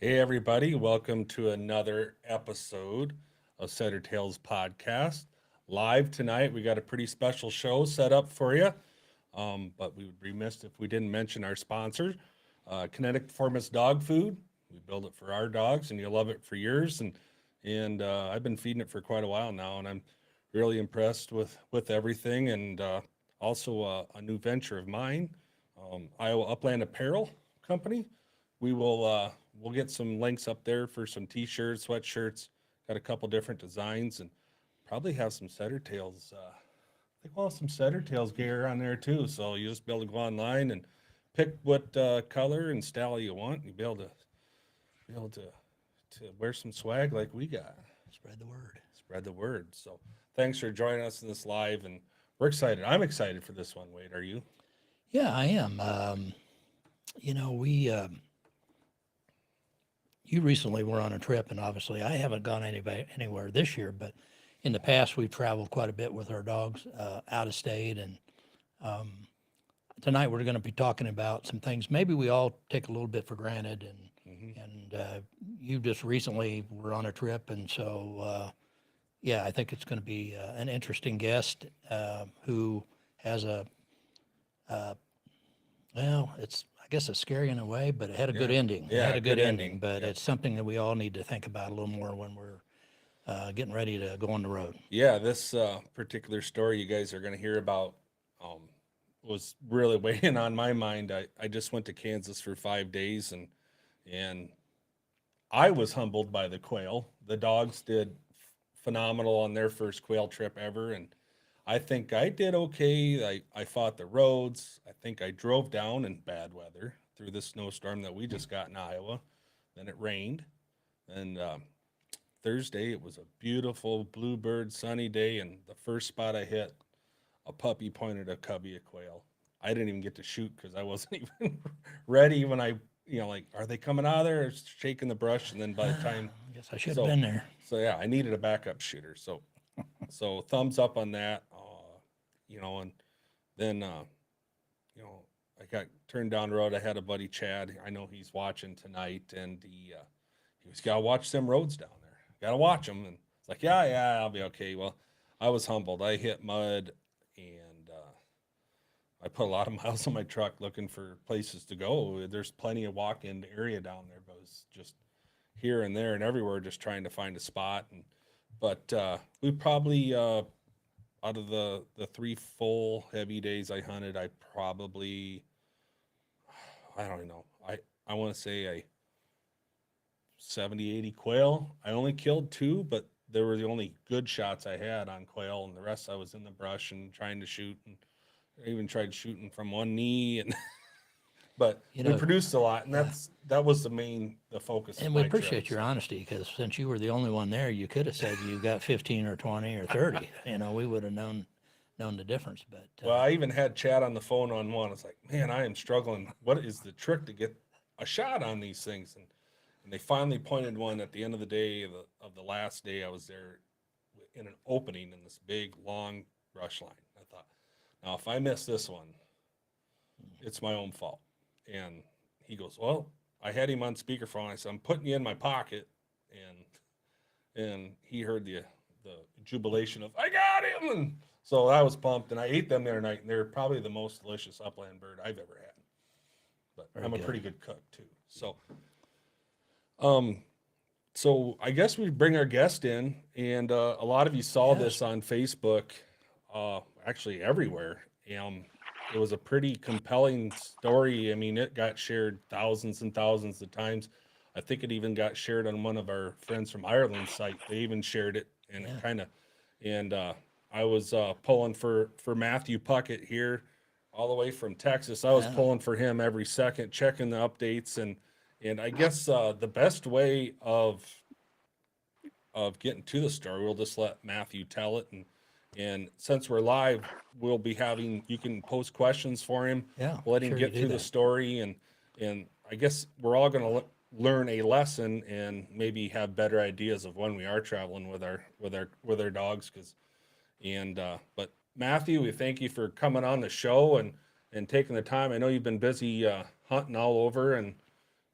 Hey, everybody, welcome to another episode of Setter Tales Podcast. Live tonight, we got a pretty special show set up for you, but we would be remiss if we didn't mention our sponsor, Kinetic Performance Dog Food. We build it for our dogs, and you'll love it for yours. And I've been feeding it for quite a while now, and I'm really impressed with everything. And also a new venture of mine, Iowa Upland Apparel Company. We'll get some links up there for some t-shirts, sweatshirts. Got a couple different designs, and probably have some setter tails. I think we'll have some setter tails gear on there too. So you just be able to go online and pick what color and style you want. You'll be able to wear some swag like we got. Spread the word. Spread the word. So thanks for joining us in this live, and we're excited. I'm excited for this one. Wade, are you? Yeah, I am. We you recently were on a trip, and obviously I haven't gone anywhere this year, but in the past we've traveled quite a bit with our dogs out of state, and tonight we're going to be talking about some things maybe we all take a little bit for granted, and you just recently were on a trip, and so yeah, I think it's going to be an interesting guest who has it's I guess it's scary in a way, but it had a good ending. It Yeah, had a good good ending, ending. but Yep. it's something that we all need to think about a little more when we're getting ready to go on the road. Yeah, this particular story you guys are going to hear about um, was really weighing on my mind. I just went to Kansas for 5 days, and I was humbled by the quail. The dogs did phenomenal on their first quail trip ever, and I think I did okay. I fought the roads. I think I drove down in bad weather through the snowstorm that we just got in Iowa. Then it rained, and Thursday it was a beautiful bluebird sunny day, and the first spot I hit, a puppy pointed a cubby of quail. I didn't even get to shoot because I wasn't even ready when like, are they coming out of there? It's shaking the brush, and then by the time, I guess I should have so, been there. so yeah, I needed a backup shooter. So thumbs up on that. And then I got turned down the road. I had a buddy Chad. I know he's watching tonight, and he was gotta watch them roads down there. Gotta watch them, and it's like, yeah, I'll be okay. Well, I was humbled. I hit mud, and I put a lot of miles on my truck looking for places to go. There's plenty of walk-in area down there, but it was just here and there and everywhere, just trying to find a spot. But we probably out of the three full heavy days I hunted, I don't know. I want to say a 70, 80 quail. I only killed two, but they were the only good shots I had on quail, and the rest I was in the brush and trying to shoot, and I even tried shooting from one knee, and but You we know, produced a lot, and yeah. that was the focus of And we my trip. appreciate your So honesty because since you were the only one there, you could have said you got 15 or 20 or 30. We would have known the difference. But well, I even had Chad on the phone on one. It's like, man, I am struggling. What is the trick to get a shot on these things? And they finally pointed one at the end of the day of the last day I was there in an opening in this big long brush line. I thought, now if I miss this one, it's my own fault. And he goes, well, I had him on speakerphone. I said, I'm putting you in my pocket, and he heard the jubilation of I got him, and so I was pumped, and I ate them the other night, and they're probably the most delicious upland bird I've ever had. But very I'm a good. pretty good cook too. Um, so I guess we bring our guest in, and a lot of you saw Yes. this on Facebook, actually everywhere. It was a pretty compelling story. I mean, it got shared thousands and thousands of times. I think it even got shared on one of our friends from Ireland's site. They even shared it, and it Yeah. kind of, and I was pulling for Matthew Puckett here, all the way from Texas. I was Yeah. pulling for him every second, checking the updates, and I guess the best way of getting to the story, we'll just let Matthew tell it, and since we're live, we'll be having you can post questions for him, Yeah. let him Sure, you get do through the that. story, and I guess we're all going to learn a lesson and maybe have better ideas of when we are traveling with our dogs. Because and but Matthew, we thank you for coming on the show and taking the time. I know you've been busy hunting all over,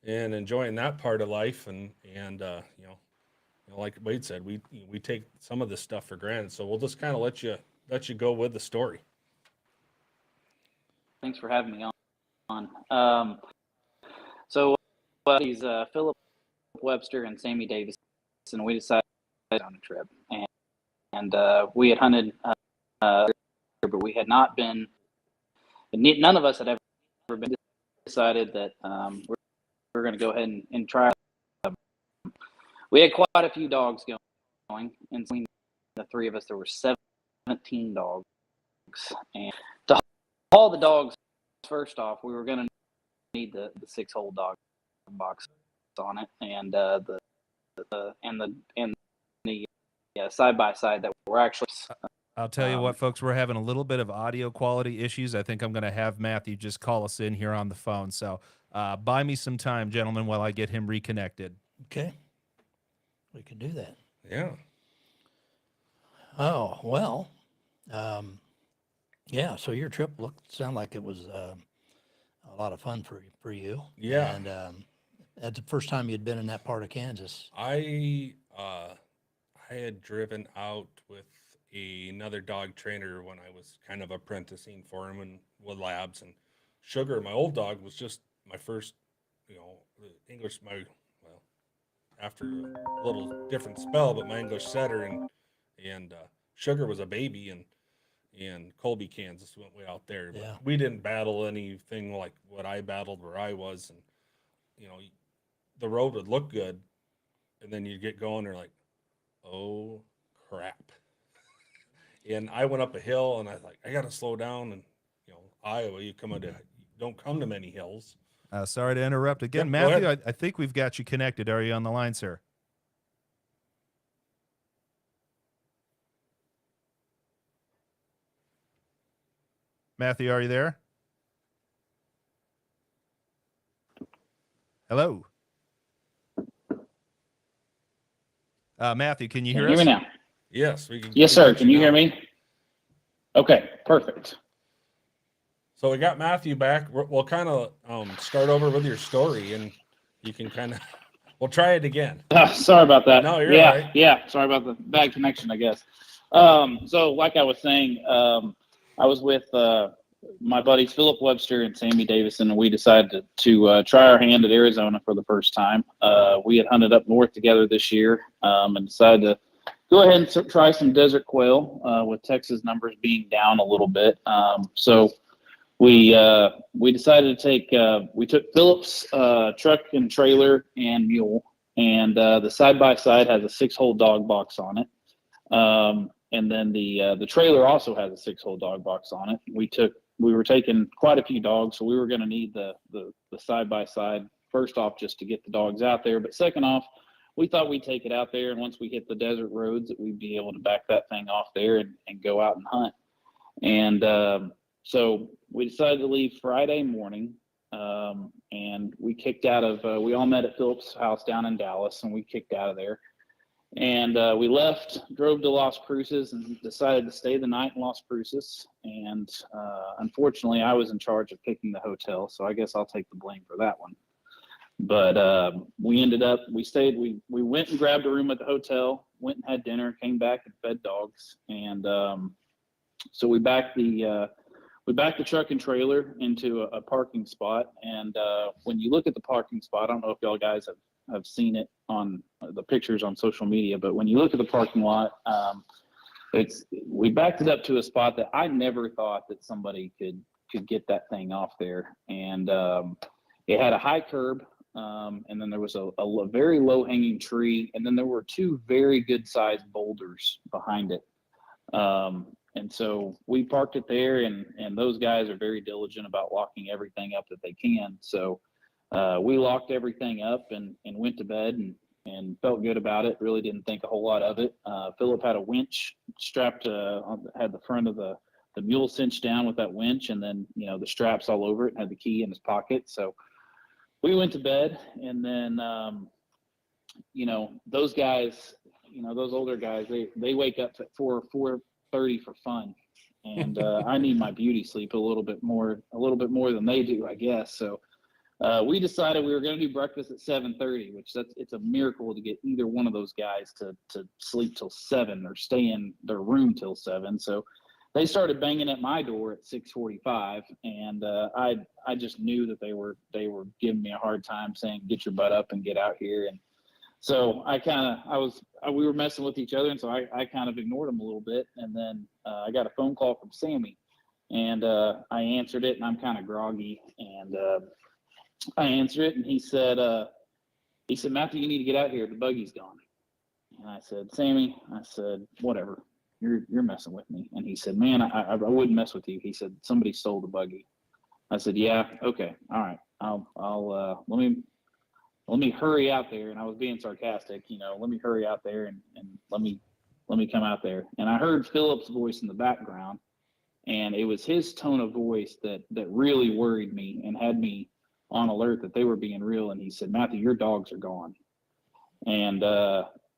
and enjoying that part of life. And like Wade said, we take some of this stuff for granted. So we'll just kind of let you go with the story. Thanks for having me on. So he's Philip Webster and Sammy Davis, and we decided on a trip, and we had hunted, but we had not been. None of us had ever been. Decided that we're going to go ahead and try. We had quite a few dogs going, and between the three of us, there were 17 dogs, and to haul the dogs. First off, we were going to need the 6-hole dog box on it, and the side by side that we're actually. I'll tell you what, folks, we're having a little bit of audio quality issues. I think I'm going to have Matthew just call us in here on the phone. So buy me some time, gentlemen, while I get him reconnected. Okay. We can do that. Yeah. Oh, well, yeah, so your trip sounded like it was a lot of fun for you. Yeah. And that's the first time you'd been in that part of Kansas. I had driven out with another dog trainer when I was kind of apprenticing for him and with labs, and Sugar, my old dog, was just my first, English, after a little different spell, but my English setter, and Sugar was a baby, and Colby, Kansas, went way out there. But Yeah. we didn't battle anything like what I battled where I was, and the road would look good, and then you get going, they're like, oh crap. And I went up a hill, and I was like, I got to slow down. And Iowa, you don't come to many hills. Sorry to interrupt again. Yep, Matthew, I think we've got you connected. Are you on the line, sir? Matthew, are you there? Hello. Matthew, can you hear us? Hear me now? Yes, we can. Yes, sir. Can you hear me? Okay, perfect. So we got Matthew back. We'll kind of start over with your story, and you can we'll try it again. Sorry about that. No, you're all right. Yeah, sorry about the bad connection, I guess. So like I was saying, I was with my buddies Philip Webster and Sammy Davison, and we decided to try our hand at Arizona for the first time. We had hunted up north together this year, and decided to go ahead and try some desert quail, with Texas numbers being down a little bit. So we decided to take, we took Philip's truck and trailer and mule, and the side-by-side has a 6-hole dog box on it. And then the trailer also has a 6-hole dog box on it. We were taking quite a few dogs, so we were going to need the side-by-side, first off, just to get the dogs out there. But second off, we thought we'd take it out there, and once we hit the desert roads, that we'd be able to back that thing off there and go out and hunt. And so we decided to leave Friday morning, and we kicked out of, we all met at Philip's house down in Dallas, and we kicked out of there. And we left, drove to Las Cruces, and decided to stay the night in Las Cruces. And unfortunately, I was in charge of picking the hotel, so I guess I'll take the blame for that one. But we went and grabbed a room at the hotel, went and had dinner, came back and fed dogs. And so we backed the truck and trailer into a parking spot. And when you look at the parking spot, I don't know if y'all guys have seen it on the pictures on social media, but when you look at the parking lot, we backed it up to a spot that I never thought that somebody could get that thing off there. And it had a high curb, and then there was a very low hanging tree, and then there were 2 very good sized boulders behind it. And so we parked it there, and those guys are very diligent about locking everything up that they can. So we locked everything up and went to bed and felt good about it. Really didn't think a whole lot of it. Philip had a winch strapped, had the front of the mule cinched down with that winch, and then, the straps all over it, and had the key in his pocket. So we went to bed, and then, those guys, those older guys, they wake up at 4:30 for fun. And I need my beauty sleep a little bit more than they do, I guess. So We decided we were going to do breakfast at 7:30, which it's a miracle to get either one of those guys to sleep till 7 or stay in their room till 7. So they started banging at my door at 6:45, and I just knew that they were giving me a hard time, saying, "Get your butt up and get out here." And so we were messing with each other, and so I kind of ignored them a little bit, and then I got a phone call from Sammy, and I answered it, and I'm kind of groggy, and I answered it, and he said, "Matthew, you need to get out here. The buggy's gone." And I said, "Sammy," I said, "whatever. You're messing with me." And he said, "Man, I wouldn't mess with you." He said, "Somebody stole the buggy." I said, "Yeah, okay, all right. I'll let me hurry out there." And I was being sarcastic, let me hurry out there and let me come out there. And I heard Philip's voice in the background, and it was his tone of voice that really worried me and had me on alert that they were being real. And he said, "Matthew, your dogs are gone." And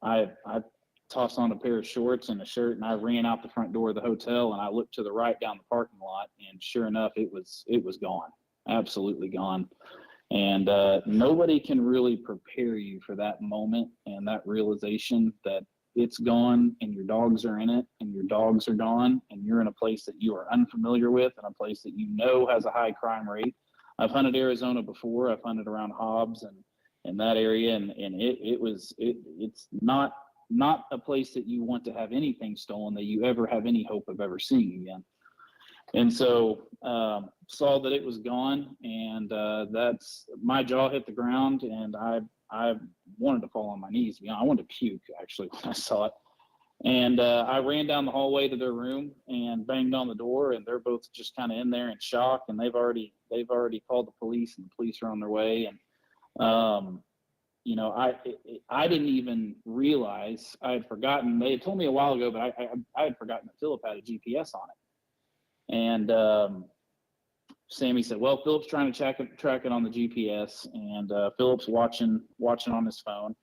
I tossed on a pair of shorts and a shirt, and I ran out the front door of the hotel, and I looked to the right down the parking lot, and sure enough, it was gone, absolutely gone. And nobody can really prepare you for that moment and that realization that it's gone and your dogs are in it and your dogs are gone and you're in a place that you are unfamiliar with and a place that has a high crime rate. I've hunted Arizona before. I've hunted around Hobbs and in that area, and it's not a place that you want to have anything stolen that you ever have any hope of ever seeing again. And so saw that it was gone, and that's my jaw hit the ground, and I wanted to fall on my knees. I wanted to puke actually when I saw it. And I ran down the hallway to their room and banged on the door, and they're both just kind of in there in shock, and they've already called the police, and the police are on their way. And I didn't even realize, I had forgotten. They had told me a while ago, but I had forgotten that Philip had a GPS on it. And Sammy said, "Well, Philip's trying to track it on the GPS," and Philip's watching on his phone.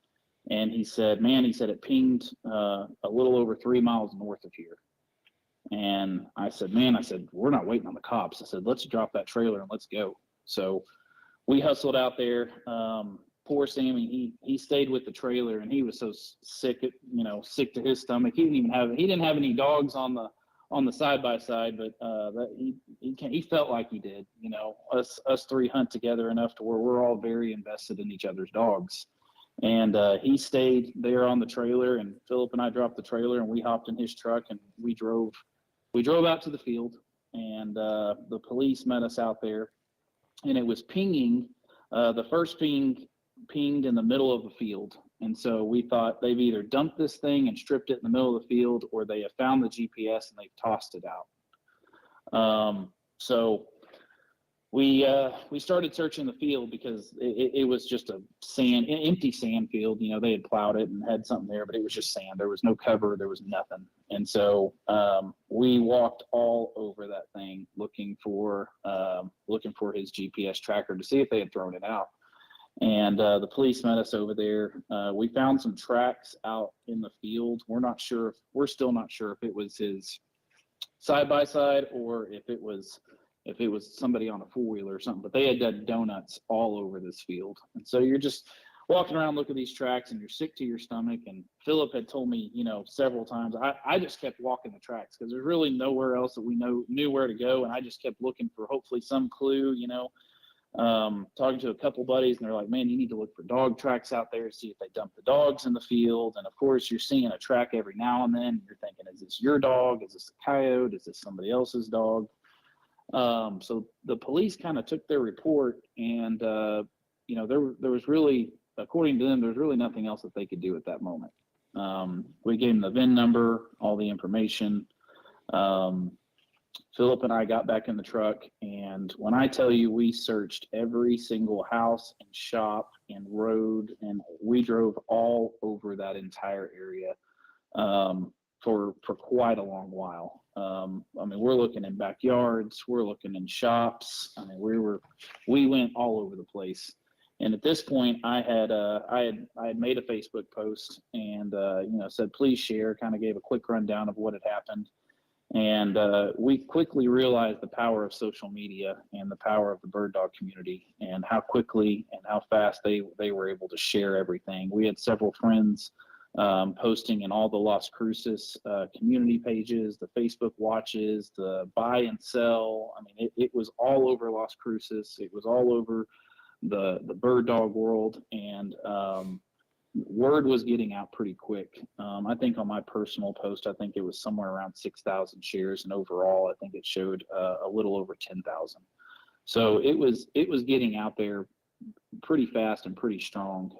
And he said, it pinged a little over 3 miles north of here. And I said, "We're not waiting on the cops." I said, "Let's drop that trailer and let's go." So we hustled out there. Poor Sammy, he stayed with the trailer, and he was so sick to his stomach. He didn't have any dogs on the side by side, but he felt like he did. Us three hunt together enough to where we're all very invested in each other's dogs. And he stayed there on the trailer, and Philip and I dropped the trailer, and we hopped in his truck, and we drove out to the field. And the police met us out there, and it was pinging. The first pinged in the middle of the field. And so we thought they've either dumped this thing and stripped it in the middle of the field, or they have found the GPS and they've tossed it out. So we started searching the field, because it was just an empty sand field. They had plowed it and had something there, but it was just sand. There was no cover. There was nothing. And so we walked all over that thing looking for his GPS tracker to see if they had thrown it out. And the police met us over there. We found some tracks out in the field. We're still not sure if it was his side by side or if it was somebody on a four-wheeler or something. But they had done donuts all over this field. And so you're just walking around looking at these tracks, and you're sick to your stomach. And Philip had told me, several times, I just kept walking the tracks, because there's really nowhere else that we knew where to go. And I just kept looking for hopefully some clue, talking to a couple buddies, and they're like, "Man, you need to look for dog tracks out there, see if they dump the dogs in the field." And of course, you're seeing a track every now and then. You're thinking, is this your dog? Is this a coyote? Is this somebody else's dog? So the police kind of took their report, and there was really, according to them, there's really nothing else that they could do at that moment. We gave them the VIN number, all the information. Philip and I got back in the truck, and when I tell you, we searched every single house and shop and road, and we drove all over that entire area for quite a long while. We're looking in backyards, we're looking in shops. We went all over the place. And at this point, I had made a Facebook post and said, "Please share," kind of gave a quick rundown of what had happened. And we quickly realized the power of social media and the power of the bird dog community, and how quickly and how fast they were able to share everything. We had several friends posting in all the Las Cruces community pages, the Facebook watches, the buy and sell. I mean, it was all over Las Cruces. It was all over the bird dog world, and word was getting out pretty quick. I think on my personal post, I think it was somewhere around 6,000 shares, and overall, I think it showed a little over 10,000. So it was getting out there pretty fast and pretty strong.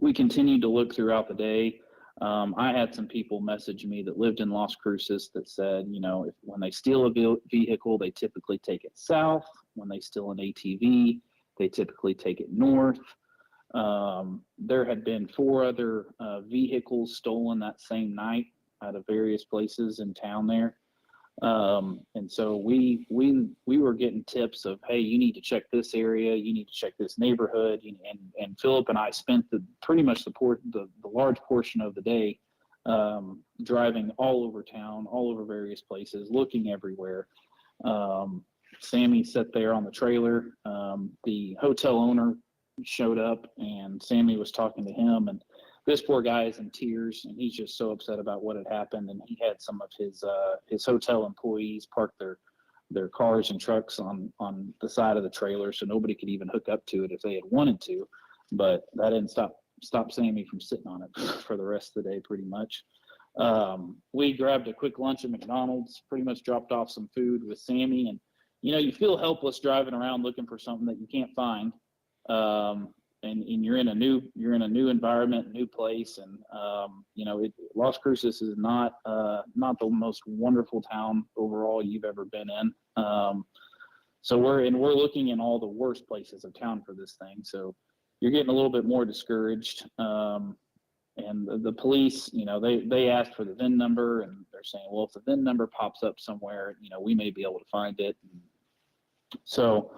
We continued to look throughout the day. I had some people message me that lived in Las Cruces that said, when they steal a vehicle, they typically take it south. When they steal an ATV, they typically take it north. There had been 4 other vehicles stolen that same night out of various places in town there. And so we were getting tips of, hey, you need to check this area, you need to check this neighborhood, and Philip and I spent pretty much the large portion of the day driving all over town, all over various places, looking everywhere. Sammy sat there on the trailer. The hotel owner showed up, and Sammy was talking to him, and this poor guy is in tears, and he's just so upset about what had happened. And he had some of his hotel employees park their cars and trucks on the side of the trailer, so nobody could even hook up to it if they had wanted to. But that didn't stop Sammy from sitting on it for the rest of the day, pretty much. We grabbed a quick lunch at McDonald's, pretty much dropped off some food with Sammy, and you feel helpless driving around looking for something that you can't find. And you're in a new environment, new place, and Las Cruces is not the most wonderful town overall you've ever been in. So we're looking in all the worst places of town for this thing. So you're getting a little bit more discouraged. And the police, they asked for the VIN number, and they're saying, well, if the VIN number pops up somewhere, we may be able to find it. So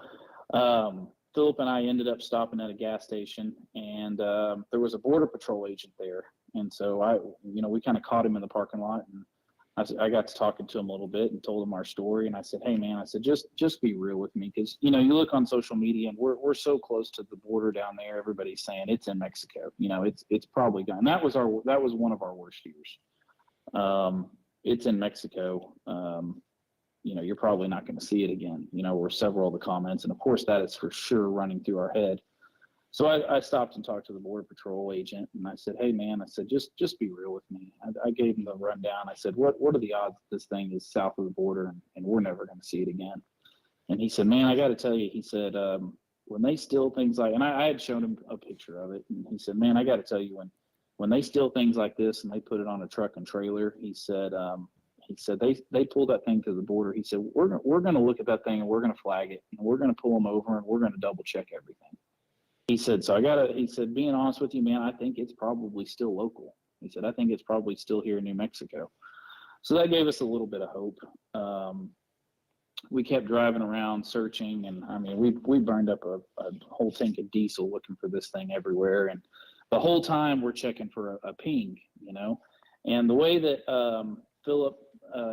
Philip and I ended up stopping at a gas station, and there was a Border Patrol agent there. And so we kind of caught him in the parking lot, and I got to talking to him a little bit and told him our story. And I said, hey man, I said, just be real with me. Cause you look on social media, and we're so close to the border down there. Everybody's saying it's in Mexico. It's probably gone. That was one of our worst years. It's in Mexico. You're probably not going to see it again, were several of the comments. And of course that is for sure running through our head. So I stopped and talked to the Border Patrol agent, and I said, hey man, I said, just be real with me. I gave him the rundown. I said, what are the odds this thing is south of the border and we're never going to see it again? And he said, man, I got to tell you, he said, when they steal things like, and I had shown him a picture of it, and he said, man, I got to tell you, when they steal things like this and they put it on a truck and trailer, he said they pull that thing to the border. He said, we're going to look at that thing, and we're going to flag it, and we're going to pull them over, and we're going to double check everything. He said, so he said, being honest with you, man, I think it's probably still local. He said, I think it's probably still here in New Mexico. So that gave us a little bit of hope. We kept driving around searching, and I mean, we burned up a whole tank of diesel looking for this thing everywhere. And the whole time we're checking for a ping, and the way that Philip,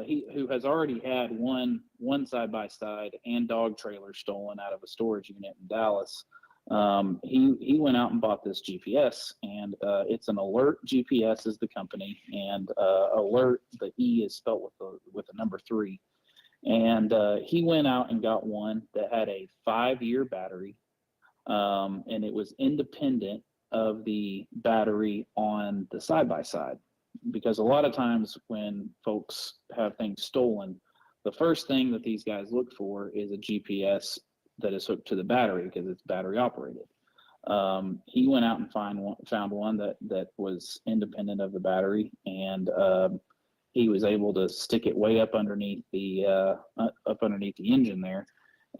who has already had one side-by-side and dog trailer stolen out of a storage unit in Dallas, he went out and bought this GPS, and it's an Alert GPS is the company, and Alert, the E is spelled with the number 3. And he went out and got one that had a 5-year battery, and it was independent of the battery on the side-by-side. Because a lot of times when folks have things stolen, the first thing that these guys look for is a GPS that is hooked to the battery because it's battery operated. He went out and found one that was independent of the battery, and he was able to stick it way up underneath the engine there.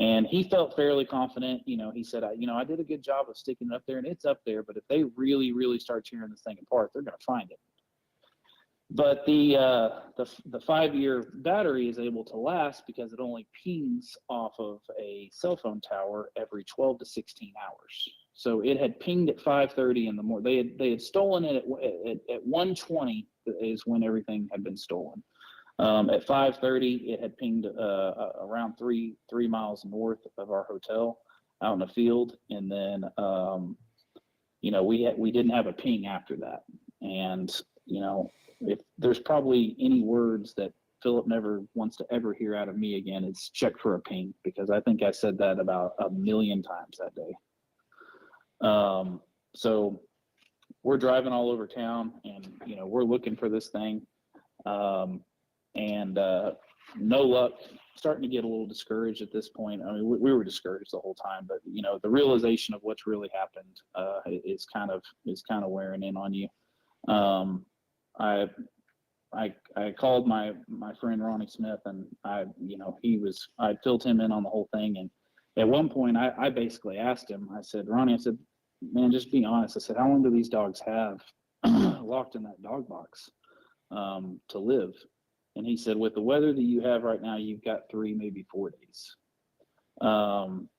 And he felt fairly confident. He said, I did a good job of sticking it up there, and it's up there, but if they really, really start tearing this thing apart, they're going to find it. But the 5-year battery is able to last because it only pings off of a cell phone tower every 12 to 16 hours. So it had pinged at 5:30 in the morning. They had stolen it at 1:20 is when everything had been stolen. At 5:30, it had pinged around three miles north of our hotel out in the field, and then we didn't have a ping after that. And if there's probably any words that Philip never wants to ever hear out of me again, it's check for a ping, because I think I said that about 1,000,000 times that day. So we're driving all over town, and we're looking for this thing. And no luck, starting to get a little discouraged at this point. I mean, we were discouraged the whole time, but the realization of what's really happened is kind of wearing in on you. I called my friend Ronnie Smith, and I filled him in on the whole thing. And at one point I basically asked him, I said, Ronnie, I said, man, just be honest. I said, how long do these dogs have locked in that dog box to live? And he said, with the weather that you have right now, you've got 3, maybe 4 days.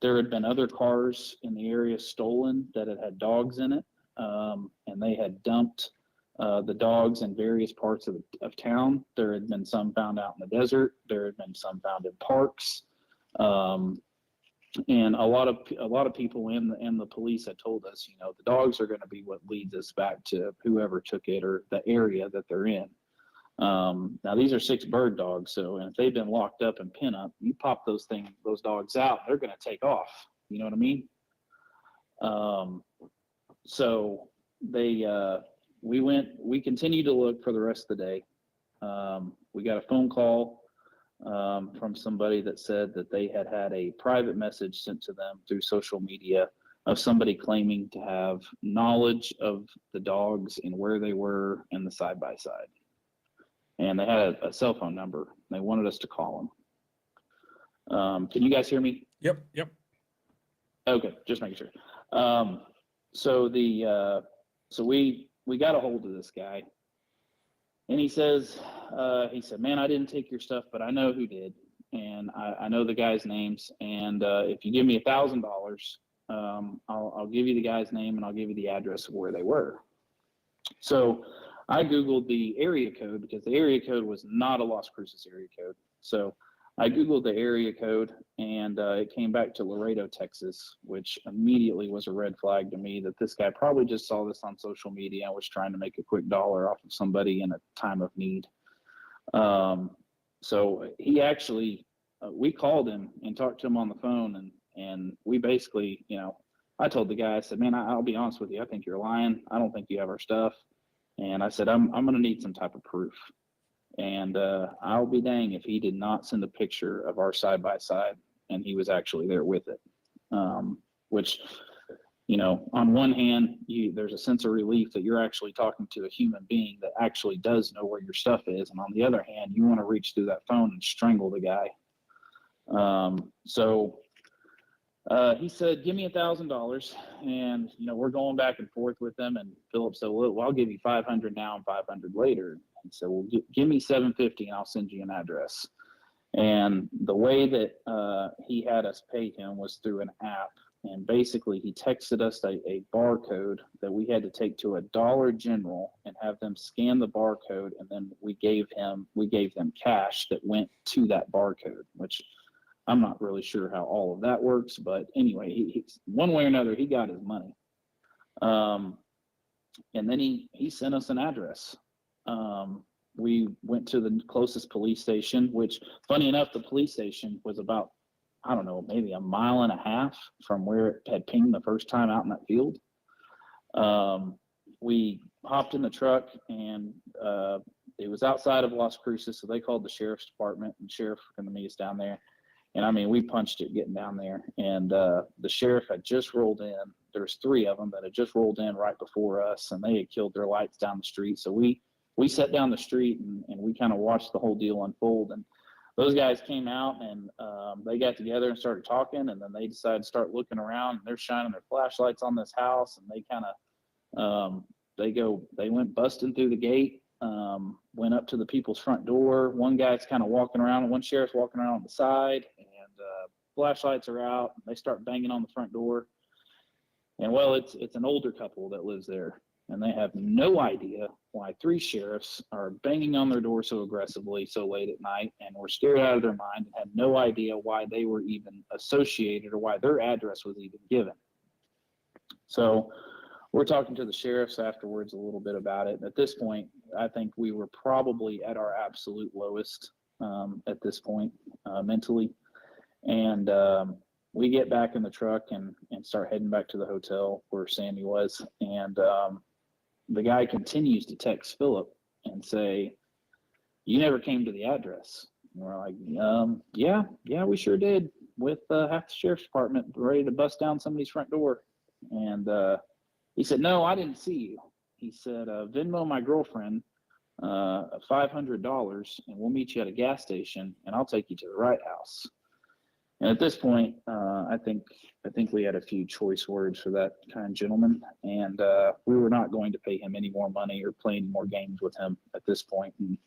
There had been other cars in the area stolen that had dogs in it, and they had dumped the dogs in various parts of town. There had been some found out in the desert. There had been some found in parks, and a lot of people in the police had told us, the dogs are going to be what leads us back to whoever took it or the area that they're in. Now these are 6 bird dogs, so and if they've been locked up in pinup, you pop those dogs out, they're going to take off. You know what I mean? So we continued to look for the rest of the day. We got a phone call from somebody that said that they had a private message sent to them through social media of somebody claiming to have knowledge of the dogs and where they were in the side-by-side. And they had a cell phone number. They wanted us to call them. Can you guys hear me? Yep. Okay, just making sure. So we got a hold of this guy, and he said, man, I didn't take your stuff, but I know who did, and I know the guy's names, and if you give me $1,000, I'll give you the guy's name, and I'll give you the address of where they were. So I Googled the area code, because the area code was not a Las Cruces area code. So I Googled the area code, and it came back to Laredo, Texas, which immediately was a red flag to me that this guy probably just saw this on social media and was trying to make a quick dollar off of somebody in a time of need. So he actually, we called him and talked to him on the phone, and we basically, I told the guy, I said, man, I'll be honest with you, I think you're lying. I don't think you have our stuff. And I said, I'm going to need some type of proof. And I'll be dang if he did not send a picture of our side-by-side, and he was actually there with it. Which, on one hand, there's a sense of relief that you're actually talking to a human being that actually does know where your stuff is. And on the other hand, you want to reach through that phone and strangle the guy. So he said, give me $1,000, and we're going back and forth with them. And Philip said, well, I'll give you 500 now and 500 later. He said, well, give me 750 and I'll send you an address. And the way that he had us pay him was through an app. And basically he texted us a barcode that we had to take to a Dollar General and have them scan the barcode. And then we gave them cash that went to that barcode, which I'm not really sure how all of that works, but anyway, he one way or another, he got his money. And then he sent us an address. We went to the closest police station, which, funny enough, the police station was about, I don't know, maybe 1.5 miles from where it had pinged the first time out in that field. We hopped in the truck, and it was outside of Las Cruces, so they called the sheriff's department, and sheriff was going to meet us down there. And I mean, we punched it getting down there, and the sheriff had just rolled in. There's 3 of them that had just rolled in right before us, and they had killed their lights down the street. So we sat down the street, and we kind of watched the whole deal unfold. And those guys came out, and they got together and started talking, and then they decided to start looking around, and they're shining their flashlights on this house, and they kind of they went busting through the gate, went up to the people's front door. One guy's kind of walking around, and one sheriff's walking around on the side, and flashlights are out, and they start banging on the front door. And well, it's an older couple that lives there, and they have no idea why 3 sheriffs are banging on their door so aggressively so late at night, and were scared out of their mind and had no idea why they were even associated or why their address was even given. So we're talking to the sheriffs afterwards a little bit about it. At this point, I think we were probably at our absolute lowest at this point mentally. And we get back in the truck and start heading back to the hotel where Sammy was. And the guy continues to text Philip and say, "You never came to the address." And we're like, yeah, we sure did, with half the sheriff's department ready to bust down somebody's front door. And he said, "No, I didn't see you." He said, "Venmo my girlfriend $500 and we'll meet you at a gas station and I'll take you to the right house." And at this point, I think we had a few choice words for that kind gentleman, and we were not going to pay him any more money or play any more games with him at this point. And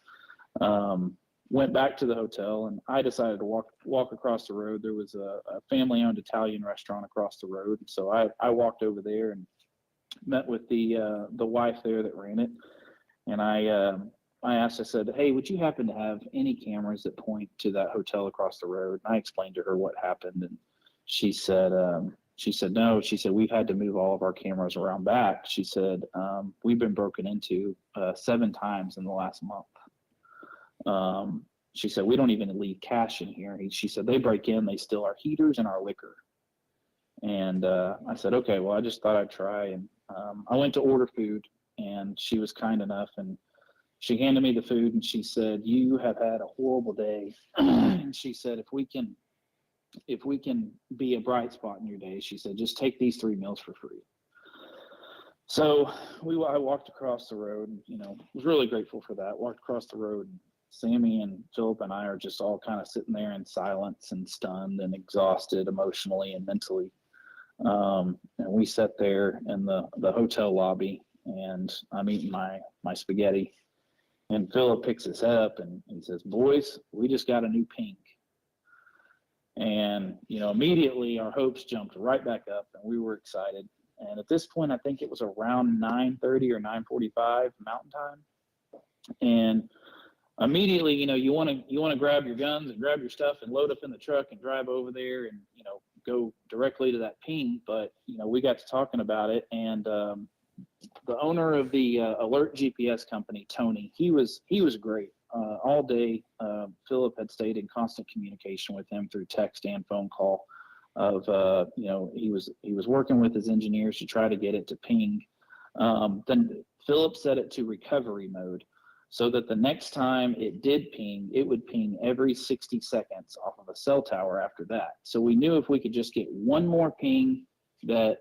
went back to the hotel, and I decided to walk across the road. There was a family-owned Italian restaurant across the road, so I walked over there and met with the wife there that ran it, and I asked, I said, "Hey, would you happen to have any cameras that point to that hotel across the road?" And I explained to her what happened, and she said, no. She said, "We've had to move all of our cameras around back." She said, "We've been broken into 7 times in the last month." She said, "We don't even leave cash in here." She said, "They break in, they steal our heaters and our liquor." And I said, "Okay, well, I just thought I'd try." And I went to order food, and she was kind enough, and she handed me the food, and she said, "You have had a horrible day." And she said, if we can be a bright spot in your day," she said, "just take these 3 meals for free." So I walked across the road, and, was really grateful for that. Walked across the road, and Sammy and Philip and I are just all kind of sitting there in silence and stunned and exhausted emotionally and mentally. And we sat there in the hotel lobby, and I'm eating my spaghetti. And Philip picks his head up and he says, "Boys, we just got a new ping." And, immediately our hopes jumped right back up, and we were excited. And at this point, I think it was around 9:30 or 9:45 Mountain Time. And immediately, you want to grab your guns and grab your stuff and load up in the truck and drive over there and, go directly to that ping. But, we got to talking about it, and the owner of the Alert GPS company, Tony, he was great. All day, Philip had stayed in constant communication with him through text and phone call. He was working with his engineers to try to get it to ping. Then Philip set it to recovery mode, so that the next time it did ping, it would ping every 60 seconds off of a cell tower after that. So we knew if we could just get one more ping, that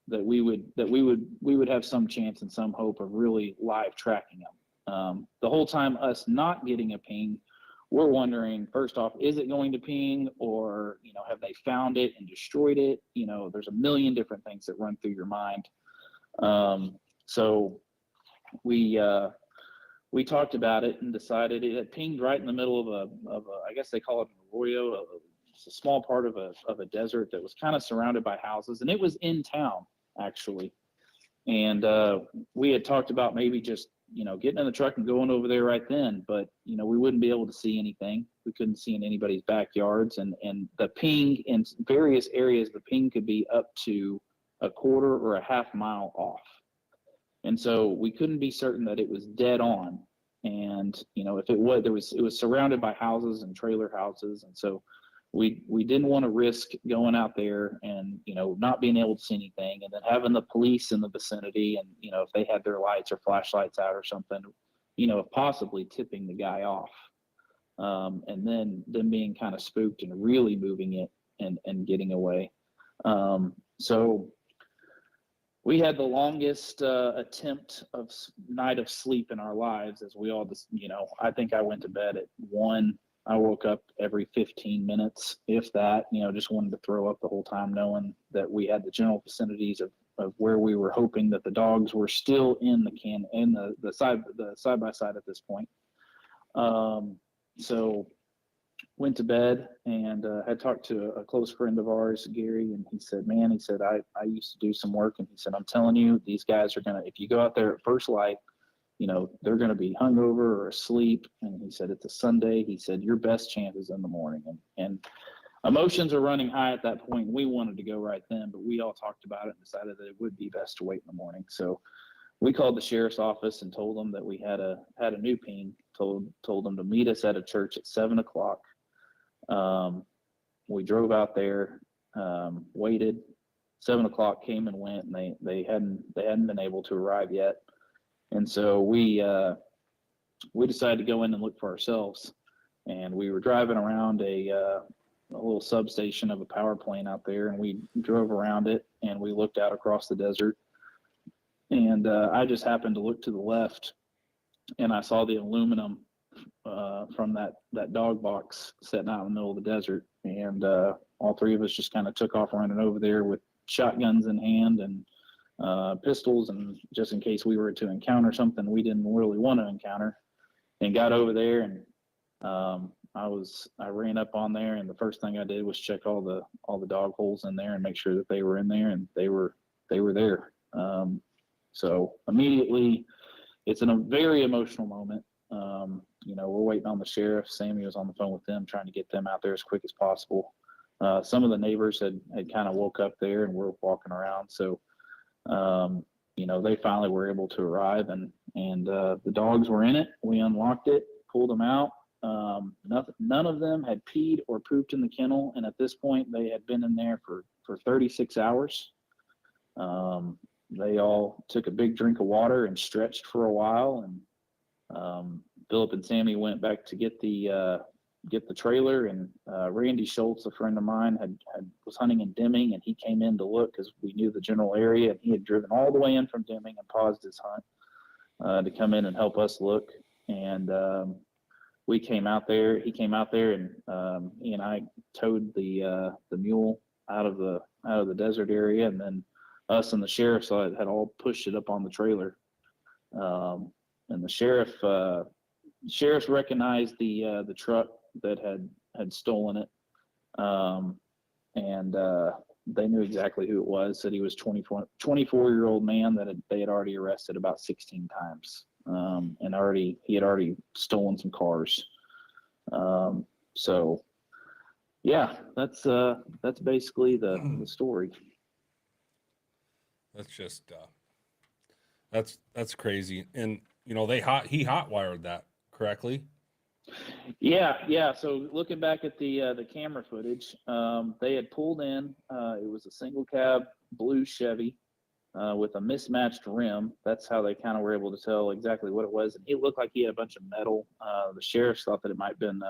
we would have some chance and some hope of really live tracking them. The whole time us not getting a ping, we're wondering, first off, is it going to ping, or have they found it and destroyed it? There's a million different things that run through your mind. So we talked about it and decided it had pinged right in the middle of a I guess they call it an arroyo. It's a small part of a desert that was kind of surrounded by houses, and it was in town actually. And we had talked about maybe just getting in the truck and going over there right then, but we wouldn't be able to see anything. We couldn't see in anybody's backyards, and the ping in various areas, the ping could be up to a quarter or a half mile off. And so we couldn't be certain that it was dead on. And, if it was, it was surrounded by houses and trailer houses. And so we didn't want to risk going out there and, not being able to see anything, and then having the police in the vicinity, and, if they had their lights or flashlights out or something, possibly tipping the guy off. And then them being kind of spooked and really moving it and getting away. So we had the longest attempt of night of sleep in our lives, as we all just, I think I went to bed at 1. I woke up every 15 minutes, if that, just wanted to throw up the whole time, knowing that we had the general vicinities of where we were hoping that the dogs were still in the side by side at this point. So went to bed and had talked to a close friend of ours, Gary, and he said, man, he said, I used to do some work, and he said, I'm telling you, these guys are going to, if you go out there at first light, they're going to be hungover or asleep. And he said, it's a Sunday. He said, your best chance is in the morning. And emotions are running high at that point. We wanted to go right then, but we all talked about it and decided that it would be best to wait in the morning. So we called the sheriff's office and told them that we had a new ping, told them to meet us at a church at 7:00. We drove out there, waited. 7:00 came and went, and they hadn't been able to arrive yet. And so we decided to go in and look for ourselves. And we were driving around a little substation of a power plant out there, and we drove around it, and we looked out across the desert. And I just happened to look to the left, and I saw the aluminum from that dog box sitting out in the middle of the desert. And all three of us just kind of took off running over there with shotguns in hand and pistols, and just in case we were to encounter something we didn't really want to encounter, and got over there. And I ran up on there, and the first thing I did was check all the dog holes in there and make sure that they were in there, and they were there. So immediately, it's a very emotional moment. We're waiting on the sheriff. Sammy was on the phone with them, trying to get them out there as quick as possible. Some of the neighbors had kind of woke up there and were walking around. So, they finally were able to arrive, and the dogs were in it. We unlocked it, pulled them out. None of them had peed or pooped in the kennel, and at this point, they had been in there for 36 hours. They all took a big drink of water and stretched for a while, and Philip and Sammy went back to get the trailer, and Randy Schultz, a friend of mine, was hunting in Deming, and he came in to look because we knew the general area, and he had driven all the way in from Deming and paused his hunt to come in and help us look. And we came out there. He came out there, and he and I towed the mule out of the desert area, and then us and the sheriff had all pushed it up on the trailer. And the sheriff recognized the truck that had stolen it, and they knew exactly who it was. Said he was 24-year-old man that they had already arrested about 16 times, and he had already stolen some cars. So yeah, that's basically the story. That's just that's crazy. And he hot wired that correctly. Yeah. So looking back at the camera footage, they had pulled in. It was a single cab blue Chevy with a mismatched rim. That's how they kind of were able to tell exactly what it was. And it looked like he had a bunch of metal. The sheriff thought that it might have been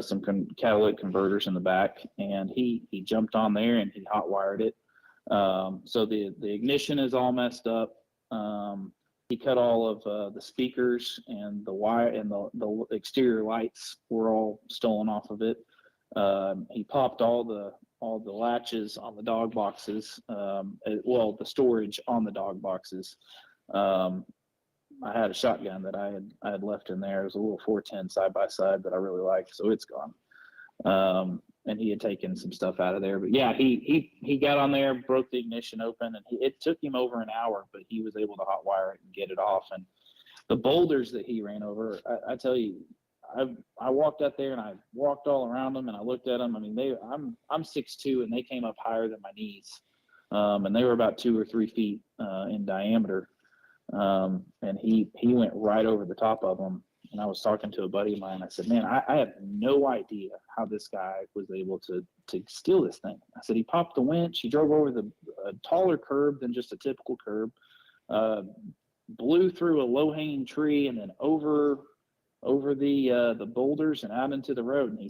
some catalytic converters in the back, and he jumped on there and he hot wired it. So the ignition is all messed up. He cut all of the speakers, and the wire and the exterior lights were all stolen off of it. He popped all the latches on the dog boxes. The storage on the dog boxes. I had a shotgun that I had left in there. It was a little 410 side by side that I really liked, so it's gone. And he had taken some stuff out of there. But yeah, he got on there, broke the ignition open, and it took him over an hour, but he was able to hot wire it and get it off. And the boulders that he ran over, I tell you, I walked out there and I walked all around them, and I looked at them. I mean, I'm 6'2", and they came up higher than my knees, and they were about 2 or 3 feet in diameter. And he went right over the top of them. And I was talking to a buddy of mine. I said, man, I have no idea how this guy was able to steal this thing. I said, he popped the winch. He drove over a taller curb than just a typical curb, blew through a low-hanging tree, and then over the boulders and out into the road. And he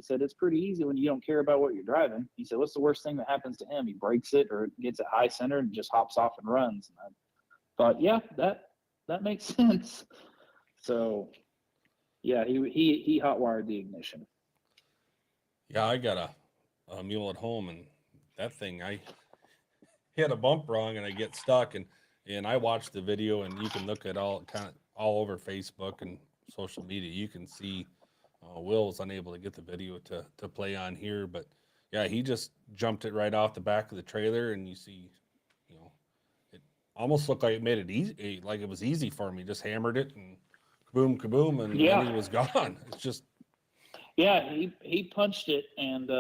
said, it's pretty easy when you don't care about what you're driving. He said, what's the worst thing that happens to him? He breaks it or gets it high center and just hops off and runs. And I thought, yeah, that makes sense. So, yeah, he hot wired the ignition. Yeah, I got a mule at home, and that thing, I hit a bump wrong, and I get stuck, and I watched the video, and you can look at all over Facebook and social media. You can see Will was unable to get the video to play on here, but yeah, he just jumped it right off the back of the trailer, and you see, you know, it almost looked like it made it easy, like it was easy for him. He just hammered it and kaboom, kaboom, and Yeah. then he was gone. It's just, Yeah, he punched it, and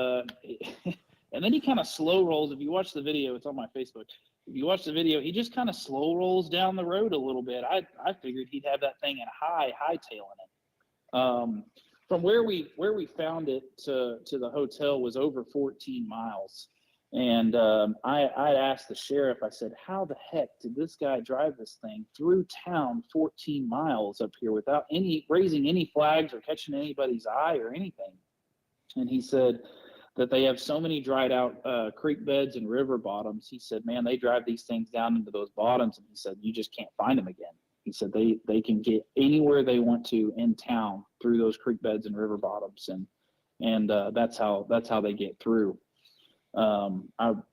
and then he kind of slow rolls. If you watch the video, it's on my Facebook. If you watch the video, he just kind of slow rolls down the road a little bit. I figured he'd have that thing in hightailing it. From where we found it to the hotel was over 14 miles. And I asked the sheriff, I said, how the heck did this guy drive this thing through town 14 miles up here without raising any flags or catching anybody's eye or anything? And he said that they have so many dried out creek beds and river bottoms. He said, man, they drive these things down into those bottoms. And he said, you just can't find them again. He said they can get anywhere they want to in town through those creek beds and river bottoms. And that's how they get through. I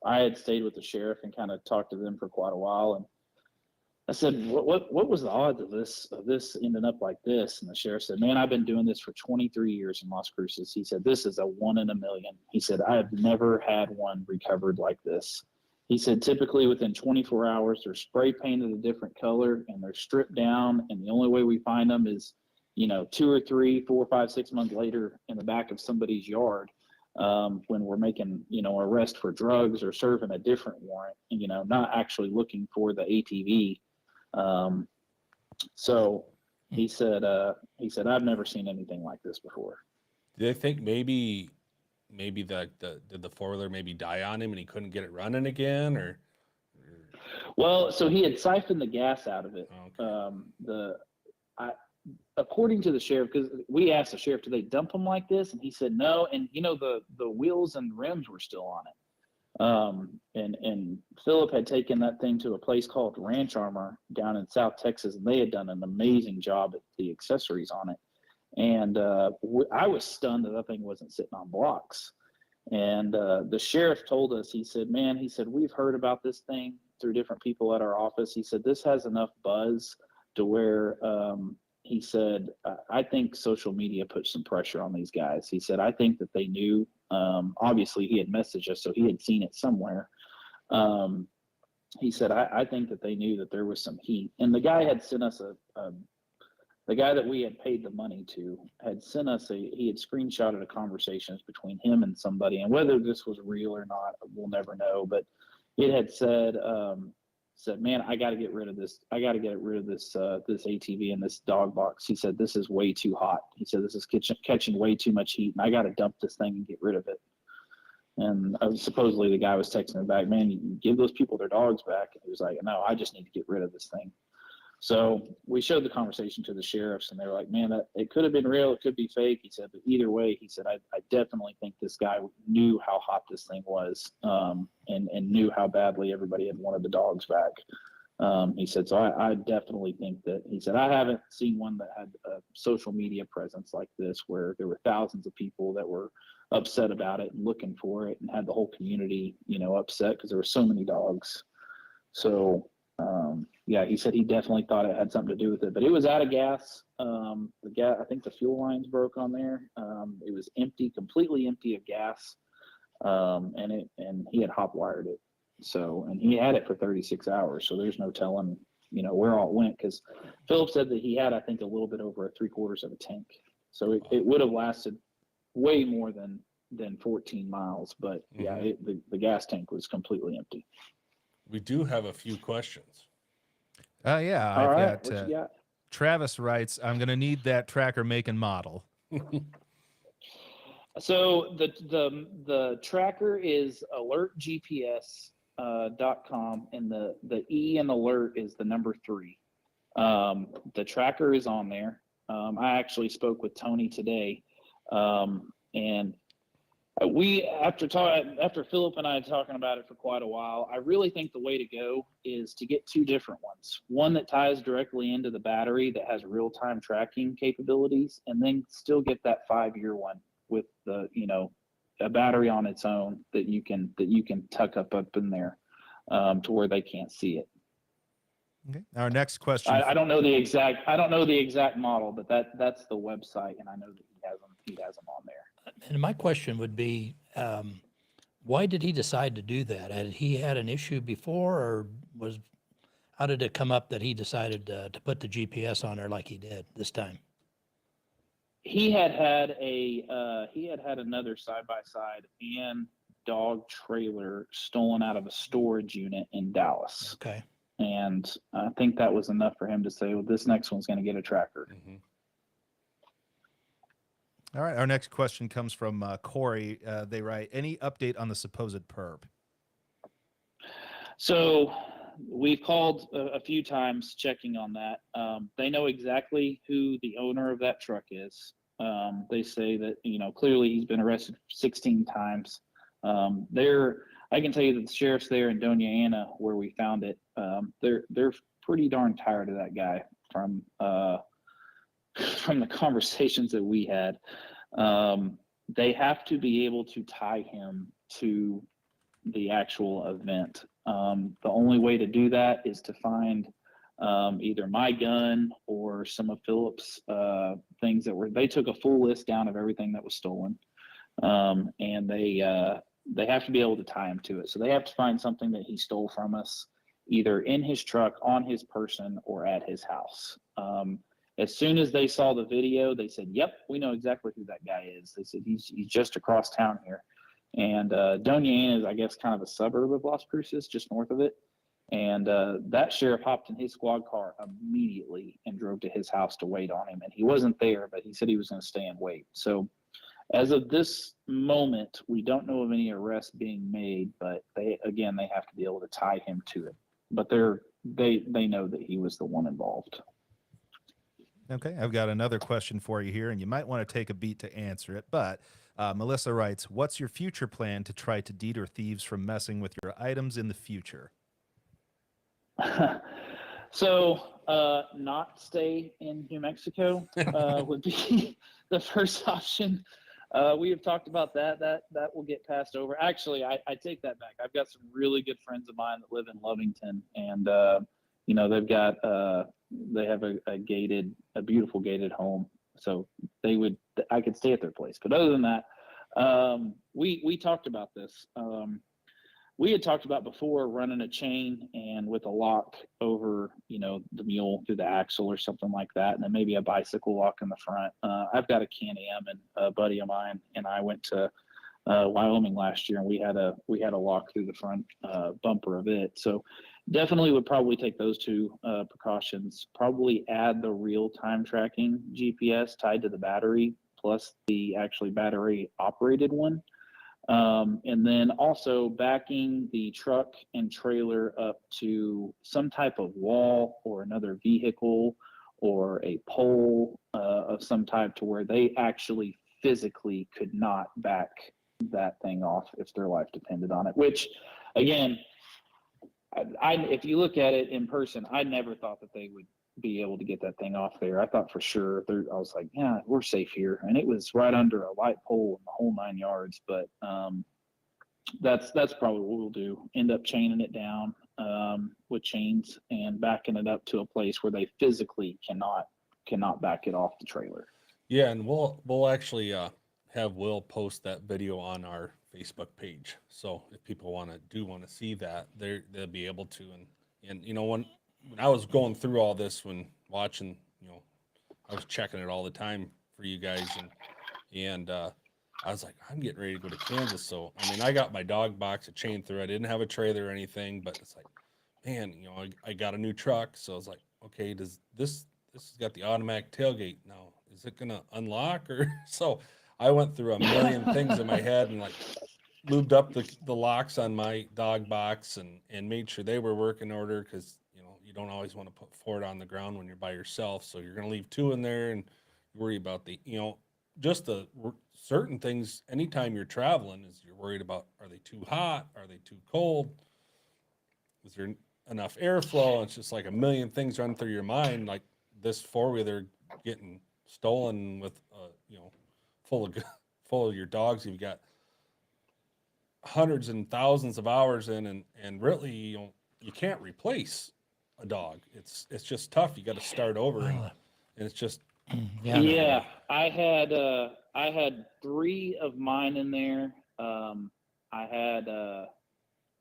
had stayed with the sheriff and kind of talked to them for quite a while, and I said, what was the odds of this ending up like this? And the sheriff said, man, I've been doing this for 23 years in Las Cruces. He said, this is a 1 in a million. He said, I have never had one recovered like this. He said, typically within 24 hours, they're spray painted a different color and they're stripped down, and the only way we find them is, 2 or 3, 4, 5, 6 months later in the back of somebody's yard. When we're making, arrest for drugs or serving a different warrant, not actually looking for the ATV. So he said, I've never seen anything like this before. do they think maybe did the four-wheeler maybe die on him and he couldn't get it running again, or? Well, so he had siphoned the gas out of it. Okay. According to the sheriff, because we asked the sheriff, do they dump them like this? And he said no. And the wheels and rims were still on it. And Philip had taken that thing to a place called Ranch Armor down in South Texas, and they had done an amazing job at the accessories on it. And I was stunned that thing wasn't sitting on blocks. And the sheriff told us, he said, we've heard about this thing through different people at our office. He said, this has enough buzz to where, he said, I think social media put some pressure on these guys. He said, I think that they knew, obviously he had messaged us, so he had seen it somewhere. He said, I think that they knew that there was some heat. And the guy had sent us the guy that we had paid the money to had sent us he had screenshotted a conversations between him and somebody. And whether this was real or not, we'll never know. But it had said, man, I got to get rid of this. I got to get rid of this ATV and this dog box. He said, this is way too hot. He said, this is catching way too much heat, and I got to dump this thing and get rid of it. And supposedly the guy was texting him back, man, you give those people their dogs back. And he was like, no, I just need to get rid of this thing. So we showed the conversation to the sheriffs, and they were like, man, it could have been real. It could be fake. He said, but either way, he said, I definitely think this guy knew how hot this thing was, and knew how badly everybody had wanted the dogs back. He said, so I definitely think that, he said, I haven't seen one that had a social media presence like this, where there were thousands of people that were upset about it and looking for it, and had the whole community, upset because there were so many dogs. So, yeah, he said he definitely thought it had something to do with it, but it was out of gas. The gas, I think the fuel lines broke on there. It was empty, completely empty of gas. And he had hot wired it. So, and he had it for 36 hours. So there's no telling, where all it went. Cause Philip said that he had, I think, a little bit over 3/4 of a tank. So it would have lasted way more than 14 miles, but yeah, the gas tank was completely empty. We do have a few questions. Yeah, All right, I've what got you got? Travis writes, I'm going to need that tracker make and model. So the tracker is alertgps.com, and the E in alert is the number 3. The tracker is on there. I actually spoke with Tony today, and we after Philip and I talking about it for quite a while, I really think the way to go is to get 2 different ones. One that ties directly into the battery that has real-time tracking capabilities, and then still get that 5-year one with the a battery on its own that you can tuck up in there to where they can't see it. Okay. Our next question. I don't know the exact model, but that's the website, and I know that he has them on there. And my question would be, why did he decide to do that? Had he had an issue before, or how did it come up that he decided to put the GPS on there like he did this time? He had another side by side and dog trailer stolen out of a storage unit in Dallas. Okay. And I think that was enough for him to say, well, this next one's going to get a tracker. Mm-hmm. All right. Our next question comes from Corey. They write, any update on the supposed perp? So we've called a few times checking on that. They know exactly who the owner of that truck is. They say that, clearly he's been arrested 16 times. I can tell you that the sheriff's there in Doña Ana, where we found it. They're pretty darn tired of that guy from the conversations that we had. They have to be able to tie him to the actual event. The only way to do that is to find either my gun or some of Philip's things they took a full list down of everything that was stolen. And they have to be able to tie him to it. So they have to find something that he stole from us, either in his truck, on his person, or at his house. As soon as they saw the video, they said, yep, we know exactly who that guy is. They said, he's just across town here. And Doña Ana is, I guess, kind of a suburb of Las Cruces, just north of it. And that sheriff hopped in his squad car immediately and drove to his house to wait on him. And he wasn't there, but he said he was going to stay and wait. So as of this moment, we don't know of any arrests being made, but they have to be able to tie him to it. But they know that he was the one involved. Okay, I've got another question for you here, and you might want to take a beat to answer it. But Melissa writes, what's your future plan to try to deter thieves from messing with your items in the future? So not stay in New Mexico would be the first option. We have talked about that will get passed over. Actually, I take that back. I've got some really good friends of mine that live in Lovington, and they have a beautiful gated home. So I could stay at their place. But other than that, we talked about this. We had talked about before running a chain and with a lock over, the mule through the axle or something like that, and then maybe a bicycle lock in the front. I've got a Can-Am, and a buddy of mine and I went to Wyoming last year, and we had a lock through the front bumper of it. So definitely would probably take those two precautions. Probably add the real-time tracking GPS tied to the battery, plus the actually battery operated one. And then also backing the truck and trailer up to some type of wall or another vehicle or a pole of some type, to where they actually physically could not back that thing off if their life depended on it. Which, again, if you look at it in person, I never thought that they would be able to get that thing off there. I thought for sure, I was like, yeah, we're safe here. And it was right under a light pole in the whole 9 yards. But that's probably what we'll do. End up chaining it down with chains and backing it up to a place where they physically cannot back it off the trailer. Yeah, and we'll actually have Will post that video on our Facebook page. So if people want to see that, they'll be able to. And when I was going through all this, when watching, I was checking it all the time for you guys, and I was like, I'm getting ready to go to Kansas. So I got my dog box, a chain through. I didn't have a trailer or anything, but it's like, man, I got a new truck, so I was like, okay, does this has got the automatic tailgate now? Is it gonna unlock? Or so I went through a million things in my head and like lubed up the locks on my dog box and made sure they were working order, because you don't always want to put 4 on the ground when you're by yourself. So you're gonna leave 2 in there and worry about just the certain things. Anytime you're traveling, is you're worried about, are they too hot? Are they too cold? Is there enough airflow? It's just like a million things run through your mind. Like this 4-wheeler getting stolen with, full of your dogs. You've got hundreds and thousands of hours in, and really, you can't replace a dog. It's just tough. You got to start over, and it's just. Yeah, I had had 3 of mine in there. I had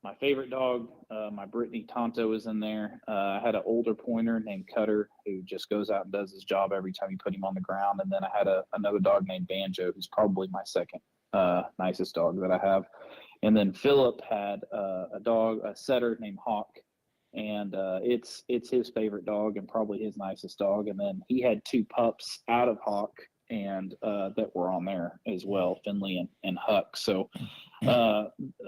my favorite dog, my Brittany Tonto, is in there. I had an older pointer named Cutter who just goes out and does his job every time you put him on the ground. And then I had another dog named Banjo, who's probably my second nicest dog that I have. And then Philip had a setter named Hawk, and it's his favorite dog and probably his nicest dog. And then he had 2 pups out of Hawk and that were on there as well, Finley and Huck. So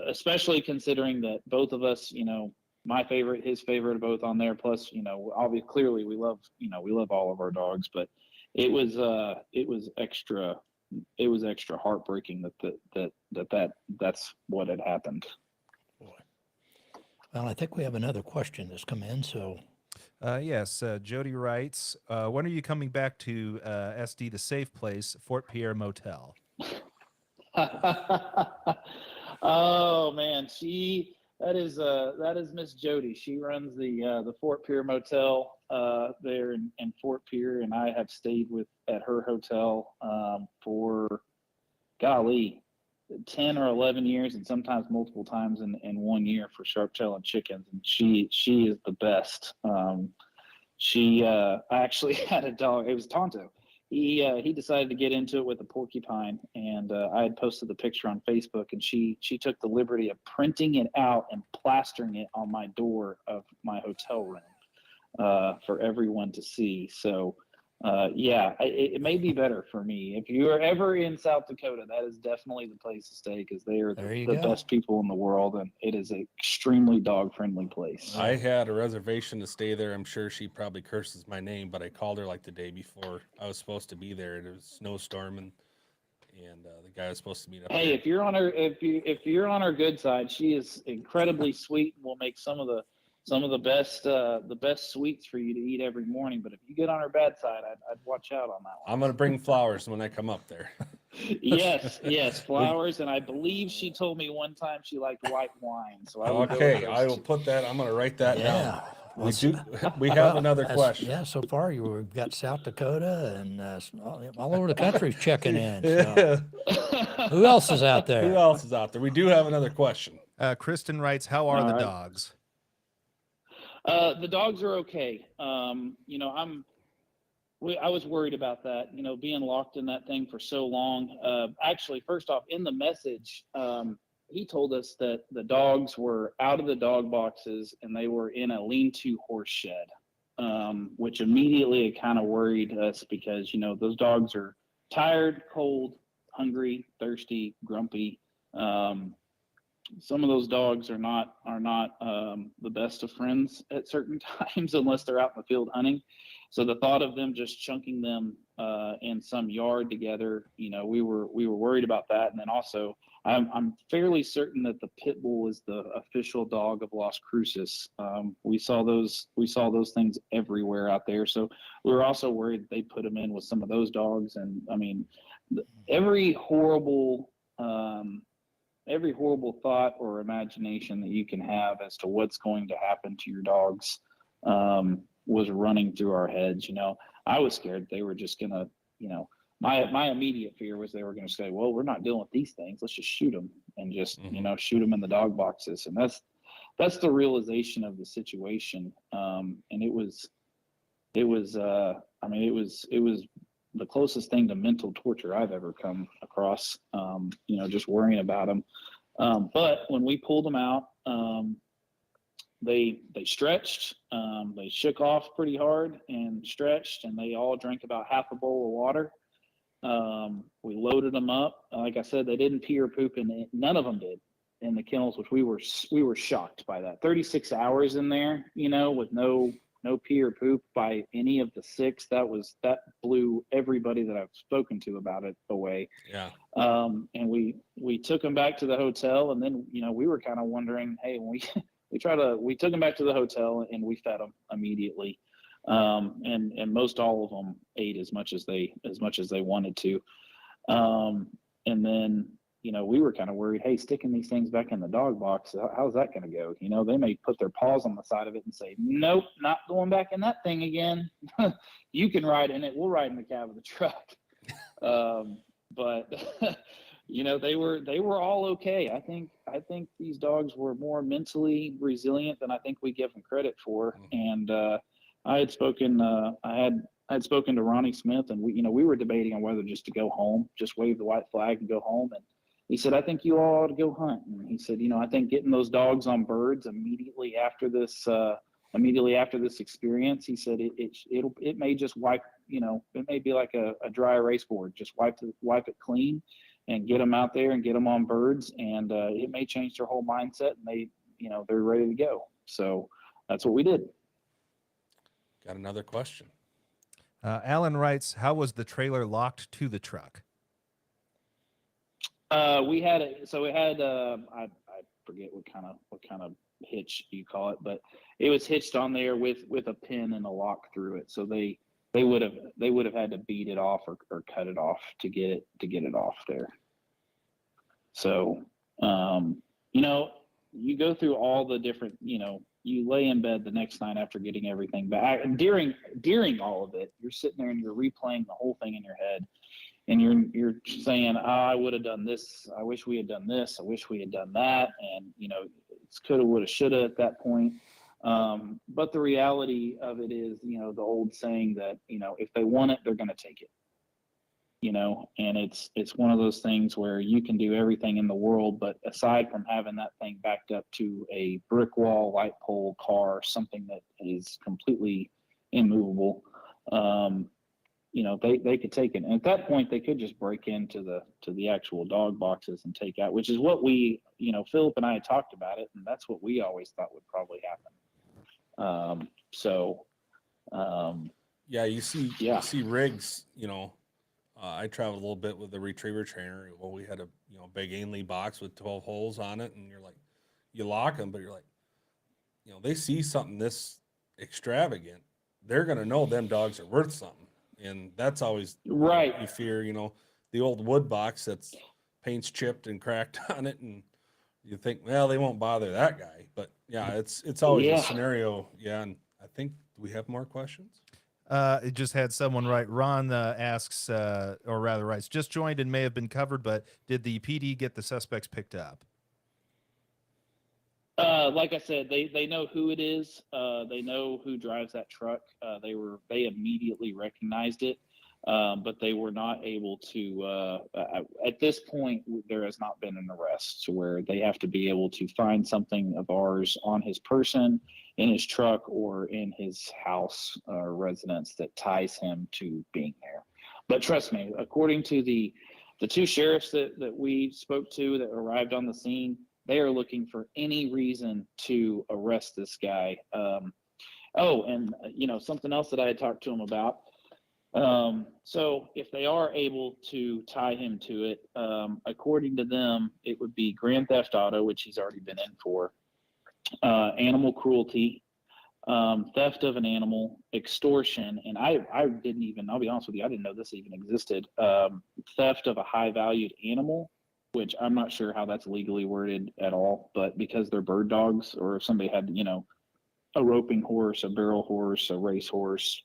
especially considering that both of us, my favorite, his favorite, are both on there. Plus, obviously, clearly we love all of our dogs, but it was extra heartbreaking that's what had happened. Well, I think we have another question that's come in. So, yes, Jody writes, when are you coming back to SD, the safe place, Fort Pierre Motel? Oh man, that is Miss Jody. She runs the Fort Pierre Motel there in Fort Pierre, and I have stayed at her hotel for golly 10 or 11 years, and sometimes multiple times in 1 year for sharp-tailed and chickens. And she is the best. I actually had a dog. It was Tonto. He decided to get into it with a porcupine, and I had posted the picture on Facebook, and she took the liberty of printing it out and plastering it on my door of my hotel room for everyone to see. So it may be better for me. If you are ever in South Dakota, that is definitely the place to stay, because they are the best people in the world, and it is an extremely dog-friendly place. I had a reservation to stay there. I'm sure she probably curses my name, but I called her like the day before I was supposed to be there. It was a snowstorm, and the guy was supposed to meet up. Hey, there. if you're on her good side, she is incredibly sweet and will make some of the best sweets for you to eat every morning. But if you get on her bad side, I'd watch out on that one. I'm gonna bring flowers when I come up there. Yes, flowers, and I believe she told me one time she liked white wine. So I will I will put that. I'm gonna write that down. We have well, another question. Yeah, so far we've got South Dakota and all over the country checking in. So. Who else is out there? Who else is out there? We do have another question. Kristen writes, how are the dogs? The dogs are okay. I was worried about that, being locked in that thing for so long. Actually, first off, in the message, he told us that the dogs were out of the dog boxes and they were in a lean-to horse shed, which immediately it kind of worried us because, those dogs are tired, cold, hungry, thirsty, grumpy. Some of those dogs are not the best of friends at certain times unless they're out in the field hunting. So the thought of them just chunking them in some yard together, we were worried about that. And then also, I'm fairly certain that the pit bull is the official dog of Las Cruces. We saw those things everywhere out there. So we were also worried they put them in with some of those dogs. And I mean, every horrible thought or imagination that you can have as to what's going to happen to your dogs was running through our heads. I was scared they were just gonna, my immediate fear was they were gonna say, well, we're not dealing with these things, let's just shoot them and just shoot them in the dog boxes. And that's the realization of the situation. And it was the closest thing to mental torture I've ever come across, just worrying about them. But when we pulled them out, they stretched, they shook off pretty hard and stretched, and they all drank about half a bowl of water. We loaded them up. Like I said, they didn't pee or poop, and none of them did in the kennels, which we were shocked by that. 36 hours in there, with no pee or poop by any of the 6. That blew everybody that I've spoken to about it away. Yeah. And we took them back to the hotel, and then we were kind of wondering, hey, when we took them back to the hotel and we fed them immediately, and most all of them ate as much as they wanted to, and then we were kind of worried, hey, sticking these things back in the dog box, how's that going to go? They may put their paws on the side of it and say, nope, not going back in that thing again. You can ride in it. We'll ride in the cab of the truck. but they were all okay. I think these dogs were more mentally resilient than I think we give them credit for. And I had spoken I had spoken to Ronnie Smith, and we were debating on whether just to go home, just wave the white flag and go home. And he said, I think you all ought to go hunt. And he said, I think getting those dogs on birds immediately after this experience, he said it may just wipe, it may be like a dry erase board, just wipe it clean and get them out there and get them on birds. And it may change their whole mindset, and they're ready to go. So that's what we did. Got another question. Alan writes, how was the trailer locked to the truck? We had I forget what kind of hitch you call it, but it was hitched on there with a pin and a lock through it. So they would have had to beat it off or cut it off to get it off there. So you go through all the different, you lay in bed the next night after getting everything back. And during all of it, you're sitting there and you're replaying the whole thing in your head. And you're saying, I would have done this. I wish we had done this. I wish we had done that. And, it's coulda, woulda, shoulda at that point. But the reality of it is, the old saying that, if they want it, they're going to take it. And it's one of those things where you can do everything in the world, but aside from having that thing backed up to a brick wall, light pole, car, something that is completely immovable, they could take it. And at that point, they could just break into the actual dog boxes and take out, which is what we, Philip and I had talked about it, and that's what we always thought would probably happen. Yeah, you see rigs, I traveled a little bit with the retriever trainer. Well, we had a big Ainley box with 12 holes on it, and you lock them, but you're like, they see something this extravagant, they're gonna know them dogs are worth something, and that's always right. You fear, the old wood box that's paint's chipped and cracked on it, and you think, well, they won't bother that guy, but yeah, it's always a scenario. Yeah, and I think, do we have more questions? It just had someone write. Ron asks, or rather writes, just joined and may have been covered, but did the PD get the suspects picked up? Like I said, they know who it is. They know who drives that truck. They immediately recognized it, but they were not able to. At this point, there has not been an arrest, to where they have to be able to find something of ours on his person, in his truck, or in his house or residence that ties him to being there. But trust me, according to the two sheriffs that we spoke to that arrived on the scene, they are looking for any reason to arrest this guy. And something else that I had talked to him about. So if they are able to tie him to it, according to them, it would be grand theft auto, which he's already been in for, animal cruelty, theft of an animal, extortion, and I'll be honest with you, I didn't know this even existed. Theft of a high valued animal, which I'm not sure how that's legally worded at all, but because they're bird dogs, or if somebody had, a roping horse, a barrel horse, a race horse,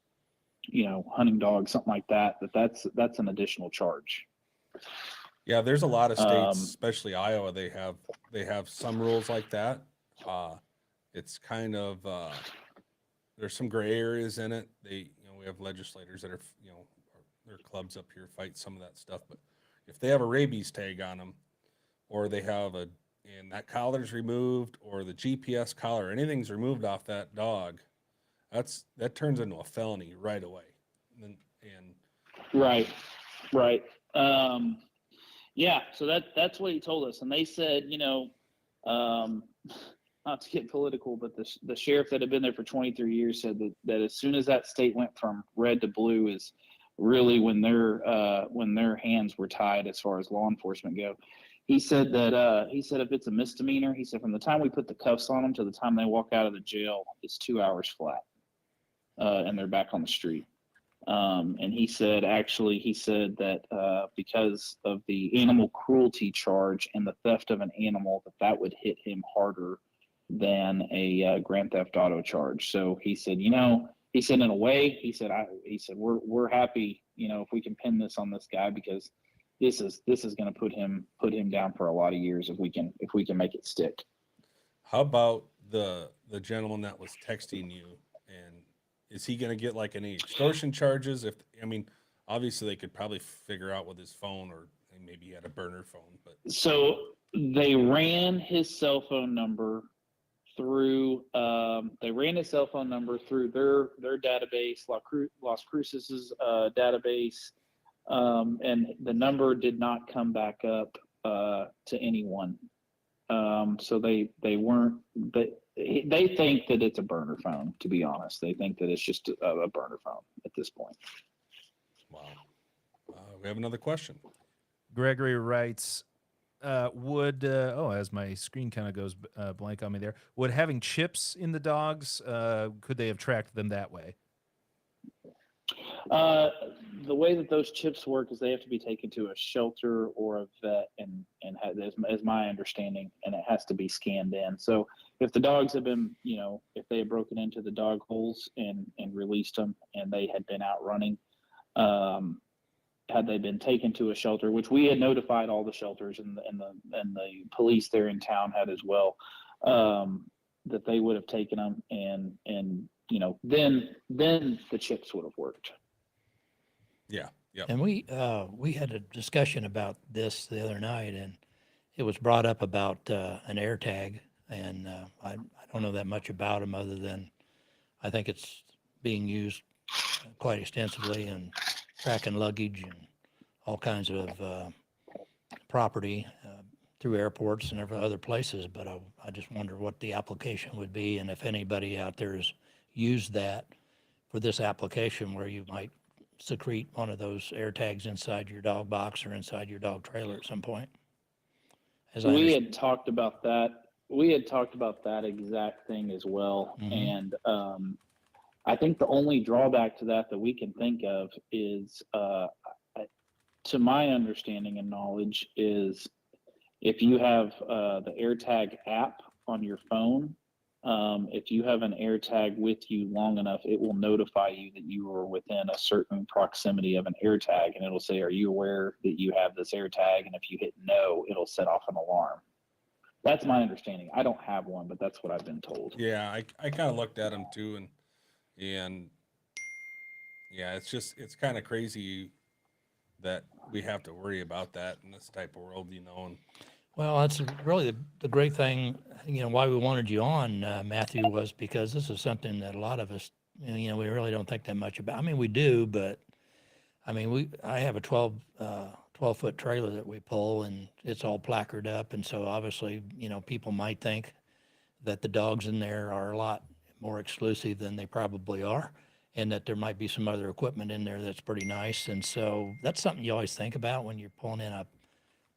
hunting dog, something like that's an additional charge. Yeah, there's a lot of states, especially Iowa, they have some rules like that. It's kind of there's some gray areas in it. We have legislators that are their clubs up here fight some of that stuff, but if they have a rabies tag on them, or they have and that collar's removed, or the GPS collar, anything's removed off that dog, that turns into a felony right away. Right. Yeah. So that's what he told us, and they said, not to get political, but the sheriff that had been there for 23 years said that as soon as that state went from red to blue is really when their hands were tied as far as law enforcement go. He said if it's a misdemeanor, he said from the time we put the cuffs on them to the time they walk out of the jail, it's 2 hours flat, and they're back on the street. And he said that because of the animal cruelty charge and the theft of an animal, that would hit him harder than a grand theft auto charge. So he said, in a way, he said we're happy, if we can pin this on this guy, because this is going to put him down for a lot of years if we can make it stick. How about the gentleman that was texting you, and is he going to get like any extortion charges? Obviously they could probably figure out with his phone, or maybe he had a burner phone, but So they ran his cell phone number through their database, Las Cruces' database, and the number did not come back up to anyone. So they think that it's a burner phone. To be honest, they think that it's just a burner phone at this point. wow. We have another question. Gregory writes, as my screen kind of goes blank on me there, would having chips in the dogs, could they have tracked them that way? The way that those chips work is they have to be taken to a shelter or a vet, and as my understanding, and it has to be scanned in. So if the dogs have been, if they had broken into the dog holes and released them, and they had been out running, had they been taken to a shelter, which we had notified all the shelters, and the police there in town had as well, that they would have taken them, and then the chips would have worked. Yeah. And we had a discussion about this the other night, and it was brought up about an air tag, and I don't know that much about them other than I think it's being used quite extensively in tracking luggage and all kinds of property through airports and other places. But I just wonder what the application would be, and if anybody out there has used that for this application where you might secrete one of those air tags inside your dog box or inside your dog trailer at some point. We had talked about that. We had talked about that exact thing as well. Mm-hmm. And I think the only drawback to that we can think of is, to my understanding and knowledge, is if you have the AirTag app on your phone, if you have an AirTag with you long enough, it will notify you that you are within a certain proximity of an AirTag, and it'll say, "Are you aware that you have this AirTag?" And if you hit no, it'll set off an alarm. That's my understanding. I don't have one, but that's what I've been told. Yeah, I kind of looked at them too, and yeah, it's kind of crazy that we have to worry about that in this type of world, And Well, that's really the great thing, why we wanted you on, Matthew, was because this is something that a lot of us, we really don't think that much about. I mean, we do, but I have a 12-foot trailer that we pull, and it's all placarded up. And so obviously, people might think that the dogs in there are a lot more exclusive than they probably are, and that there might be some other equipment in there that's pretty nice. And so that's something you always think about when you're pulling in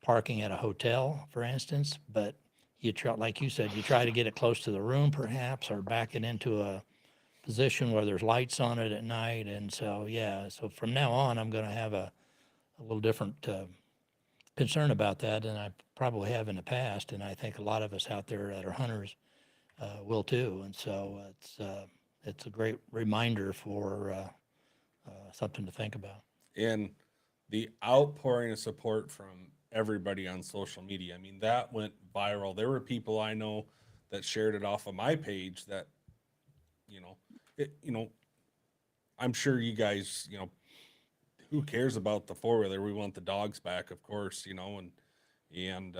parking at a hotel, for instance. But you try, like you said, you try to get it close to the room perhaps, or back it into a position where there's lights on it at night. And so, so from now on, I'm going to have a little different concern about that than I probably have in the past. And I think a lot of us out there that are hunters will too. And so it's a great reminder for something to think about. And the outpouring of support from everybody on social media, that went viral. There were people I know that shared it off of my page that, I'm sure you guys, who cares about the four-wheeler? We want the dogs back, of course, and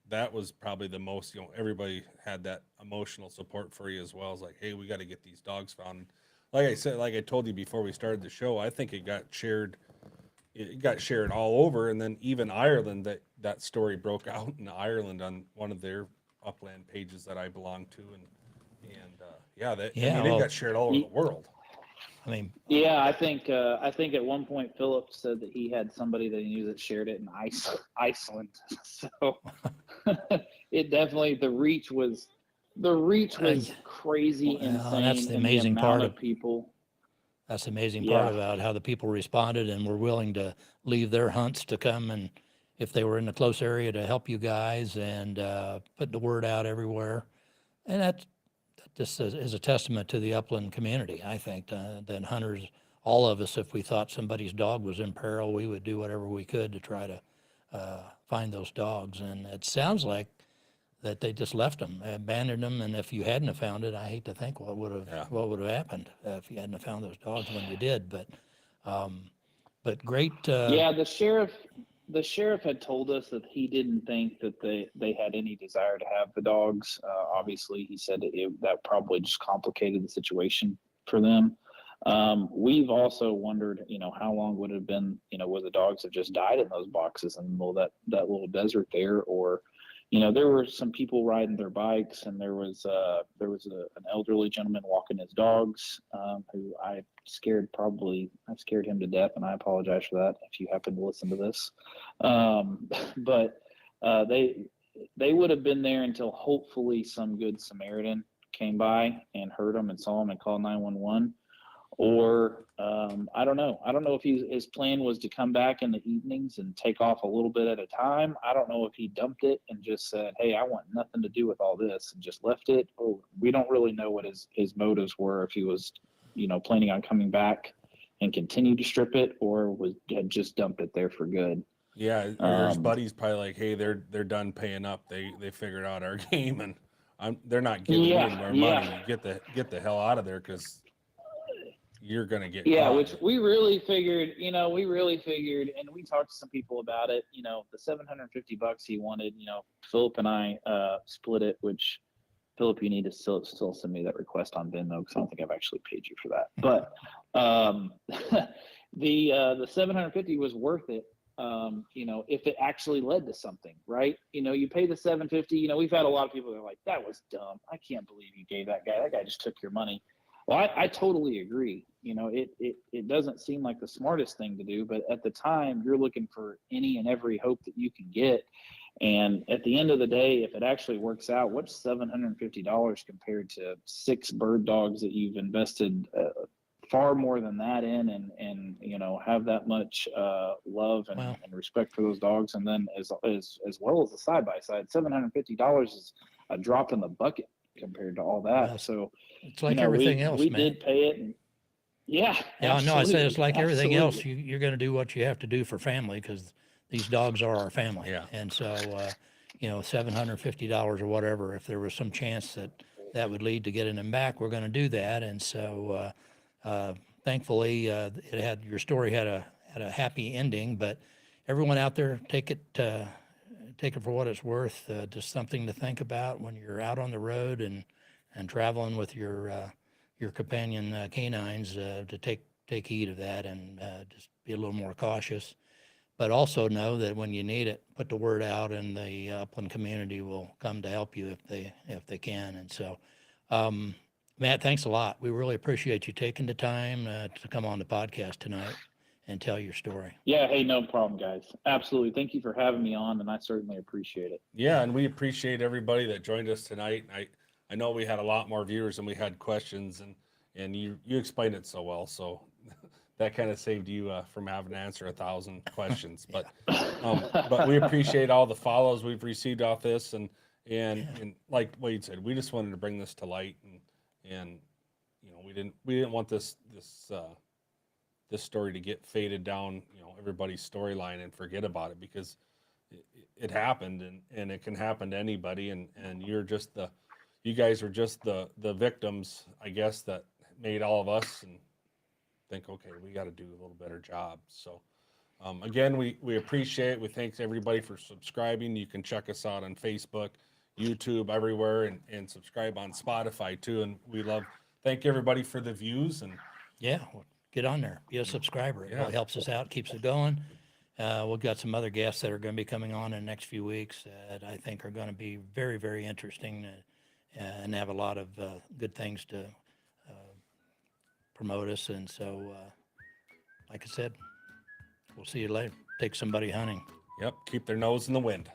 that was probably the most, everybody had that emotional support for you as well. It's like, hey, we got to get these dogs found. Like I said, like I told you before we started the show, I think it got shared all over, and then even Ireland, that story broke out in Ireland on one of their upland pages that I belong to, and it got shared all over the world. I think at one point Philip said that he had somebody that he knew that shared it in Iceland. So it definitely, the reach was crazy, insane. That's the amazing part of people. That's the amazing part about how the people responded and were willing to leave their hunts to come, and if they were in the close area, to help you guys and put the word out everywhere. And that just is a testament to the upland community, I think, that hunters, all of us, if we thought somebody's dog was in peril, we would do whatever we could to try to find those dogs. And it sounds like that they just left them, abandoned them. And if you hadn't have found it, I hate to think Yeah. what would have happened if you hadn't have found those dogs when you did. But great. Yeah, the sheriff had told us that he didn't think that they had any desire to have the dogs. Obviously, he said that probably just complicated the situation for them. We've also wondered, how long would it have been, would the dogs have just died in those boxes in the middle of that little desert there, or there were some people riding their bikes, and there was an elderly gentleman walking his dogs, who I've scared him to death, and I apologize for that if you happen to listen to this. But they would have been there until hopefully some good Samaritan came by and heard them and saw them and called 911. Or I don't know. I don't know if his plan was to come back in the evenings and take off a little bit at a time. I don't know if he dumped it and just said, "Hey, I want nothing to do with all this," and just left it. Or we don't really know what his motives were. If he was, planning on coming back and continue to strip it, or had just dumped it there for good. Yeah, or his buddy's probably like, "Hey, they're done paying up. They figured out our game, and they're not giving me any more money. Get the hell out of there, because you're gonna get caught." Which we really figured, and we talked to some people about it. The $750 he wanted. Philip and I split it. Which, Philip, you need to still send me that request on Venmo, because I don't think I've actually paid you for that. But the 750 was worth it. If it actually led to something, right? You pay the 750. We've had a lot of people that are like, "That was dumb. I can't believe you gave that guy. That guy just took your money." Well, I totally agree. It doesn't seem like the smartest thing to do, but at the time, you're looking for any and every hope that you can get. And at the end of the day, if it actually works out, what's $750 compared to 6 bird dogs that you've invested far more than that in, and have that much love and respect for those dogs, and then as well as the side by side, $750 is a drop in the bucket compared to all that. So it's like everything else, we man. did pay it. And, yeah. No, I said it's like everything else. You're going to do what you have to do for family, because these dogs are our family. Yeah. And so, $750 or whatever, if there was some chance that would lead to getting them back, we're going to do that. And so, thankfully, your story had a happy ending. But everyone out there, take it for what it's worth. Just something to think about when you're out on the road and traveling with your companion canines, to take heed of that, and just be a little more cautious. But also know that when you need it, put the word out, and the upland community will come to help you if they can. And so, Matt, thanks a lot. We really appreciate you taking the time to come on the podcast tonight and tell your story. Yeah, hey, no problem, guys. Absolutely. Thank you for having me on, and I certainly appreciate it. Yeah, and we appreciate everybody that joined us tonight. I know we had a lot more viewers than we had questions, and you explained it so well, so that kind of saved you from having to answer 1,000 questions. But we appreciate all the follows we've received off this, and like Wade said, we just wanted to bring this to light, and we didn't want this story to get faded down, everybody's storyline, and forget about it, because it happened, and it can happen to anybody, and you guys are just the victims, I guess, that made all of us and think, okay, we got to do a little better job. So again, we appreciate it. We thank everybody for subscribing. You can check us out on Facebook, YouTube, everywhere, and subscribe on Spotify too. And thank everybody for the views, and get on there, be a subscriber. It really helps us out, keeps it going. We've got some other guests that are going to be coming on in the next few weeks that I think are going to be very, very interesting, and have a lot of good things to promote us. And so, like I said, we'll see you later. Take somebody hunting. Yep, keep their nose in the wind.